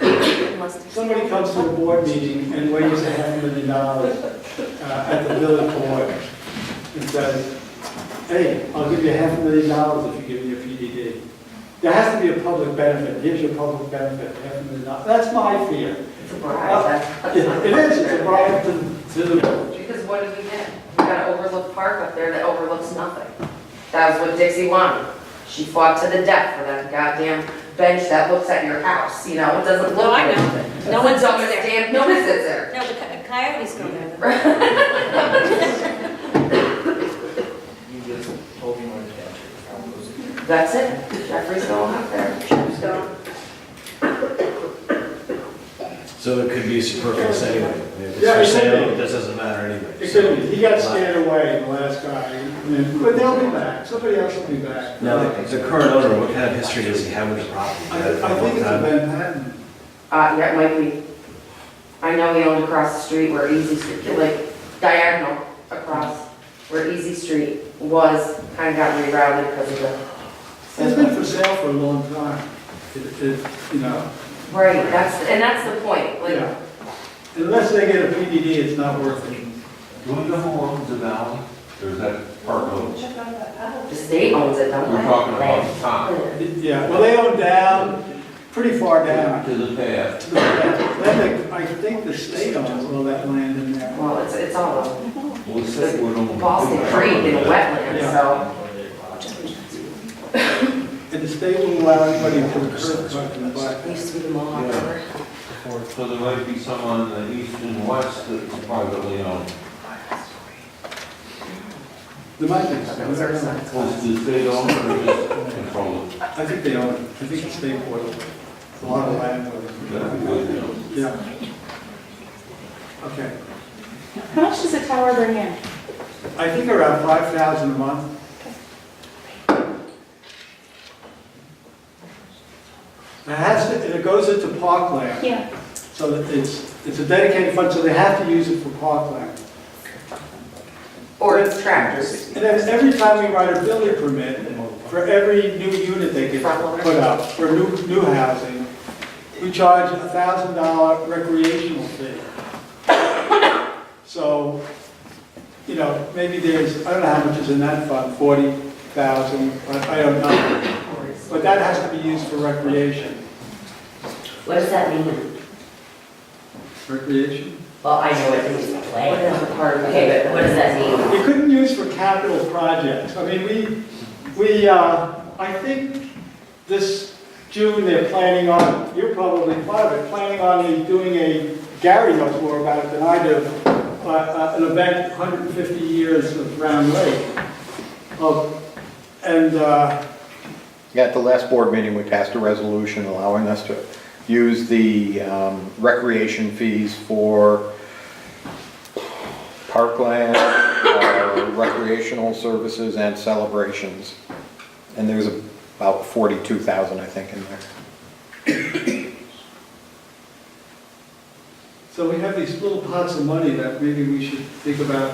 [SPEAKER 1] somebody comes to a board meeting and waves $500,000 at the village board and says, hey, I'll give you $500,000 if you give me a PDD. There has to be a public benefit. Here's your public benefit, $500,000. That's my fear.
[SPEAKER 9] It's a bribe. That's not
[SPEAKER 1] It is, it's a bribe to the village.
[SPEAKER 9] Because what did we get? We got an overlooked park up there that overlooks nothing. That was what Dixie wanted. She fought to the death for that goddamn bench that looks at your house, it doesn't look.
[SPEAKER 10] No, I know.
[SPEAKER 9] good.
[SPEAKER 10] No one
[SPEAKER 9] It's
[SPEAKER 10] sits
[SPEAKER 9] the dumbest
[SPEAKER 10] there.
[SPEAKER 9] damn- Nobody sits there.
[SPEAKER 10] No, the coyotes go there.
[SPEAKER 17] You just told me where the bench is.
[SPEAKER 9] That's it. Jeffrey's going up there. Jeffrey's going.
[SPEAKER 16] So it could be superfluous anyway. If it's
[SPEAKER 1] Yeah,
[SPEAKER 16] for
[SPEAKER 1] it could
[SPEAKER 16] sale,
[SPEAKER 1] be.
[SPEAKER 16] this doesn't matter anyway.
[SPEAKER 1] It could be. He got scared away, the last guy, but they'll be back. Somebody else will be back.
[SPEAKER 16] Now, the current owner, what kind of history does he have with the property?
[SPEAKER 1] I think it's a Manhattan.
[SPEAKER 9] Yeah, it might be. I know he owned across the street where Easy Street, like diagonal across where Easy Street was, kind of got rerouted because of the.
[SPEAKER 1] It's been for sale for a long time.
[SPEAKER 9] Right, that's the point, like.
[SPEAKER 1] Yeah. Unless they get a PDD, it's not worth it.
[SPEAKER 5] Do we know who owns the valley? Or is that park owned?
[SPEAKER 9] The state owns it, don't they?
[SPEAKER 5] We're talking about the top,
[SPEAKER 1] Yeah, well, they own down, pretty far down.
[SPEAKER 5] to the path.
[SPEAKER 1] Then I think the state owns all that land in there.
[SPEAKER 9] Well, it's all
[SPEAKER 5] Well, the state would own.
[SPEAKER 9] Boston Creek and wetlands,
[SPEAKER 1] Yeah.
[SPEAKER 9] so.
[SPEAKER 1] And the state will allow anybody to put a curb cut in the back.
[SPEAKER 10] It used to be the Mohawk River.
[SPEAKER 5] So there might be some on the east and west that's privately owned.
[SPEAKER 1] There might be.
[SPEAKER 9] Those are some-
[SPEAKER 5] Was the state owned or just controlled?
[SPEAKER 1] I think they own it. I think the state bought a lot of land with it.
[SPEAKER 5] That'd be good, you know.
[SPEAKER 1] Yeah. Okay.
[SPEAKER 2] How much does the tower bring in?
[SPEAKER 1] I think around 5,000 a month. It goes into parkland.
[SPEAKER 2] Yeah.
[SPEAKER 1] So that it's a dedicated fund, so they have to use it for parkland.
[SPEAKER 9] Or tractors.
[SPEAKER 1] And then every time we write a building permit, for every new unit they get put up, for new housing, we charge a $1,000 recreational fee. So, maybe there's, I don't know how much is in that fund, 40,000, I don't know. But that has to be used for recreation.
[SPEAKER 14] What does that mean?
[SPEAKER 1] Recreation?
[SPEAKER 14] Well, I know it means to play.
[SPEAKER 9] What is the part of
[SPEAKER 14] Okay, but what does that mean?
[SPEAKER 1] You couldn't use for capital projects. I mean, I think this June they're planning on, you're probably part of it, planning on doing Gary knows more about it than I do, an event, 150 years of Round Lake.
[SPEAKER 18] Yeah, at the last board meeting, we passed a resolution allowing us to use the recreation fees for parkland, recreational services and celebrations. And there's about 42,000, I think, in there.
[SPEAKER 1] So we have these little pots of money that maybe we should think about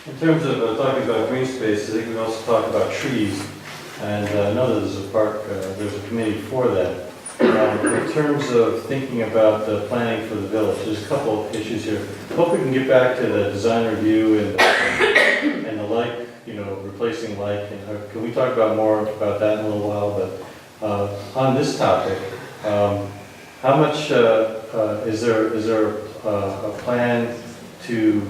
[SPEAKER 8] In terms of talking about green space, I think we also talk about trees, and I know that there's a park, there's a committee for that. In terms of thinking about the planning for the village, there's a couple of issues here. Hope we can get back to the design review and the like, you know, replacing like, and can we talk about more about that in a little while? But on this topic, how much is there a plan to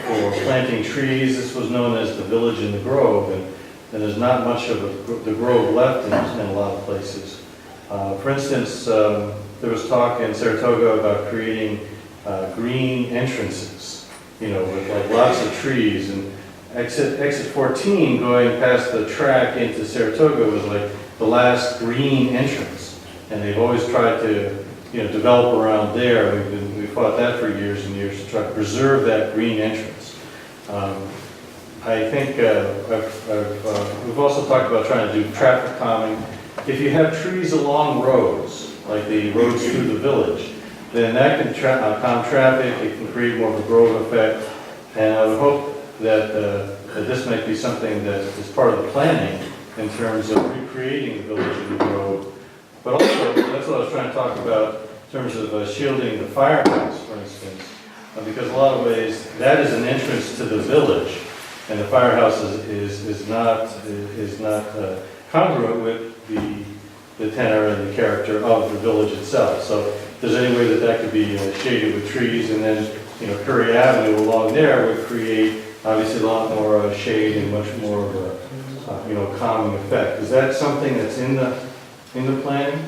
[SPEAKER 8] for planting trees? This was known as the Village in the Grove, and there's not much of the grove left in a lot of places. For instance, there was talk in Saratoga about creating green entrances, you know, with like lots of trees, and exit 14 going past the track into Saratoga was like the last green entrance, and they've always tried to, you know, develop around there. We fought that for years and years to try to preserve that green entrance. I think we've also talked about trying to do traffic calming. If you have trees along roads, like the roads through the village, then that can calm traffic, it can create more of a grove effect, and I would hope that, that this might be something that is part of the planning in terms of recreating the village in the grove. But also, that's what I was trying to talk about in terms of shielding the firehouse, for instance, because a lot of ways that is an entrance to the village, and the firehouse is not congruent with the tenor and the character of the village itself. So if there's any way that that could be shaded with trees, and then, you know, Curry Avenue along there would create obviously a lot more shade and much more of a you know, calming effect. Is that something that's in the planning?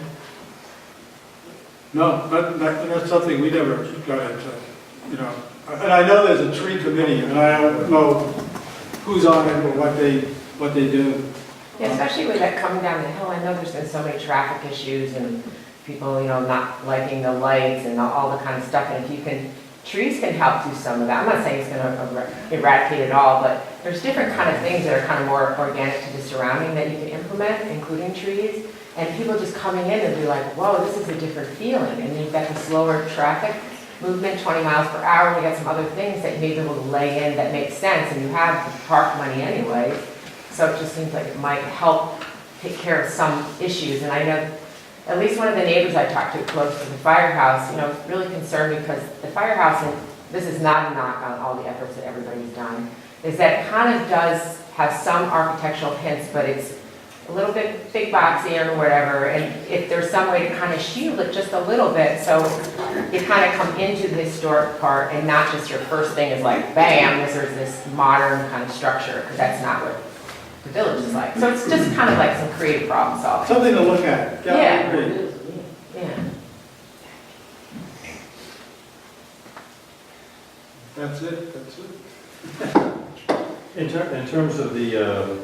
[SPEAKER 1] No, that's something we never got into, you know. And I know there's a tree committee, and I don't know who's on it or what they do.
[SPEAKER 9] Yeah, especially with that coming down the hill, I know there's been so many traffic issues and people, you know, not liking the lights and all the kind of stuff, and if you can, trees can help do some of that. I'm not saying it's gonna eradicate it all, but there's different kind of things that are kind of more organic to the surrounding that you can implement, including trees, and people just coming in and be like, whoa, this is a different feeling, and you've got the slower traffic movement, 20 miles per hour, and you got some other things that you may be able to lay in that make sense, and you have the park money anyway. So it just seems like it might help take care of some issues. And I know at least one of the neighbors I talked to close to the firehouse, you know, is really concerned because the firehouse, and this is not a knock on all the efforts that everybody's done, is that it kind of does have some architectural hints, but it's a little bit big boxy or whatever. And if there's some way to kind of shield it just a little bit, so you kind of come into the historic part and not just your first thing is like, bam, there's this modern kind of structure, because that's not what the village is like. So it's just kind of like some creative problem solving.
[SPEAKER 1] Something to look at.
[SPEAKER 9] Yeah.
[SPEAKER 1] I agree.
[SPEAKER 9] Yeah.
[SPEAKER 1] That's it.
[SPEAKER 8] In terms of the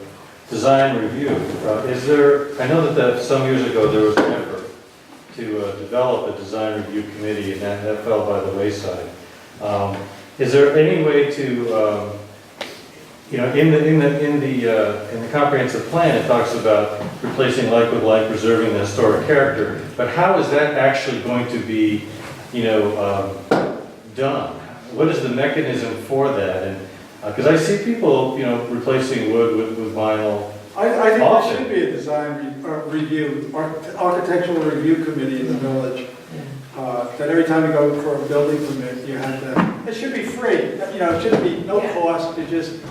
[SPEAKER 8] design review, is there, I know that some years ago there was an effort to develop a design review committee, and that fell by the wayside. Is there any way to, you know, in the comprehensive plan, it talks about replacing like with like, preserving the historic character. But how is that actually going to be, you know, done? What is the mechanism for that? And because I see people, you know, replacing wood with vinyl.
[SPEAKER 1] I think there should be a design review, architectural review committee in the village. That every time you go for a building permit, you have to. It should be free. You know, it should be no cost. You just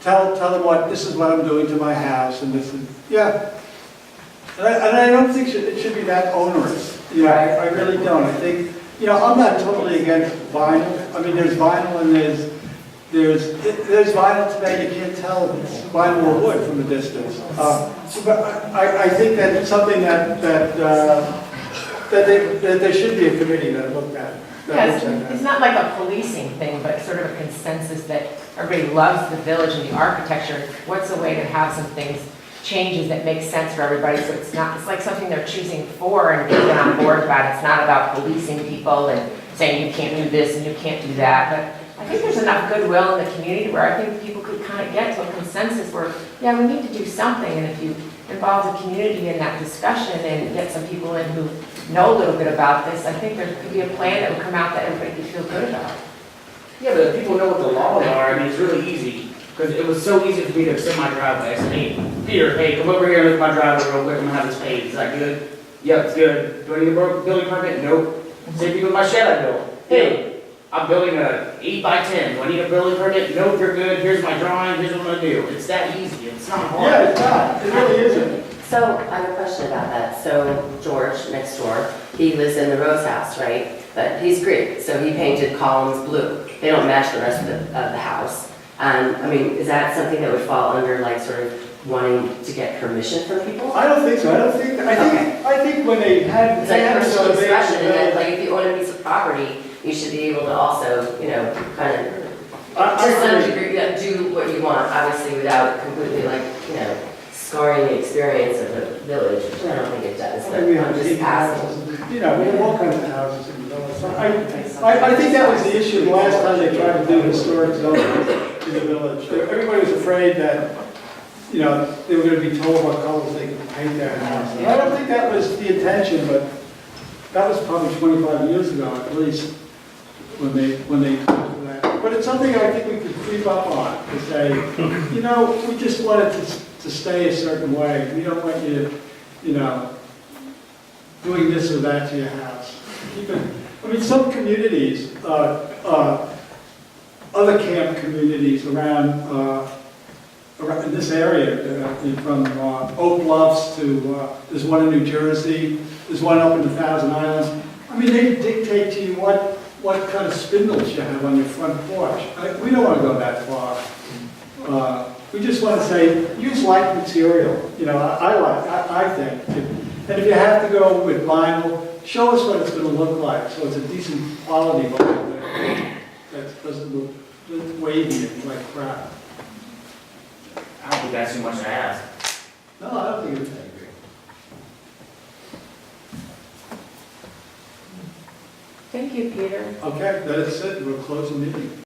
[SPEAKER 1] tell them this is what I'm doing to my house, and this is And I don't think it should be that onerous. You know, I really don't. I think, you know, I'm not totally against vinyl. I mean, there's vinyl and there's vinyl today. You can't tell if it's vinyl or wood from a distance. But I think that's something that there should be a committee that looked at.
[SPEAKER 9] Yes, it's not like a policing thing, but sort of a consensus that everybody loves the village and the architecture. What's a way to have some things, changes that make sense for everybody, so it's like something they're choosing for and getting on board about. It's not about policing people and saying you can't do this and you can't do that. But I think there's enough goodwill in the community where I think people could kind of get to a consensus where, yeah, we need to do something. And if you involve the community in that discussion and get some people in who know a little bit about this, I think there could be a plan that would come out that everybody could feel good about.
[SPEAKER 17] Yeah, but people know what the laws are, I mean, it's really easy, because it was so easy for me to extend my driveway. I said, hey, Peter, hey, come over here and look at my driveway real quick, I'm gonna have this paved, is that good? Yep, it's good. Do I need a building permit? Nope. Same thing with my shed I built. Hey, I'm building a 8x10, do I need a building permit? Nope, you're good, here's my drawing, here's what I'm gonna do. It's that easy, it's not hard.
[SPEAKER 1] Yeah, it's not, it really isn't.
[SPEAKER 14] So I have a question about that. So George, next door, he lives in the Rose House, right? But he's Greek, so he painted columns blue. They don't match the rest of the house. And, I mean, is that something that would fall under like sort of wanting to get permission from people?
[SPEAKER 1] I don't think so, I think when they had.
[SPEAKER 14] It's like
[SPEAKER 1] they had
[SPEAKER 14] personal
[SPEAKER 1] surveys,
[SPEAKER 14] expression, and that
[SPEAKER 1] they-
[SPEAKER 14] like if you own a piece of property, you should be able to also, you know, kind of,
[SPEAKER 1] I
[SPEAKER 14] to some
[SPEAKER 1] agree.
[SPEAKER 14] degree, yeah, do what you want, obviously without completely like, you know, scarring the experience of the village, which I don't think it does, but
[SPEAKER 1] We
[SPEAKER 14] I'm
[SPEAKER 1] have
[SPEAKER 14] just
[SPEAKER 1] eight
[SPEAKER 14] asking.
[SPEAKER 1] houses, you know, we have all kinds of houses in the village. So I think that was the issue the last time they tried to do historic zoning in the village. Everybody was afraid that, you know, they were gonna be told what colors they could paint their house. And I don't think that was the intention, but that was probably 25 years ago at least, when they did that. But it's something I think we could creep up on, to say, you know, we just want it to stay a certain way. We don't want you know, doing this or that to your house. Keep it, I mean, some communities, other camp communities around in this area, from Oak Bluffs to, there's one in New Jersey, there's one up in the Thousand Islands. I mean, they dictate to you what kind of spindles you have on your front porch. We don't want to go that far. We just want to say, use light material. You know, I think. And if you have to go with vinyl, show us what it's going to look like, so it's a decent quality vinyl that doesn't look wavy and like crap.
[SPEAKER 17] I don't think that's too much to ask.
[SPEAKER 1] No, I don't think it's that great.
[SPEAKER 2] Thank you, Peter.
[SPEAKER 1] Okay, that is it. We'll close the meeting.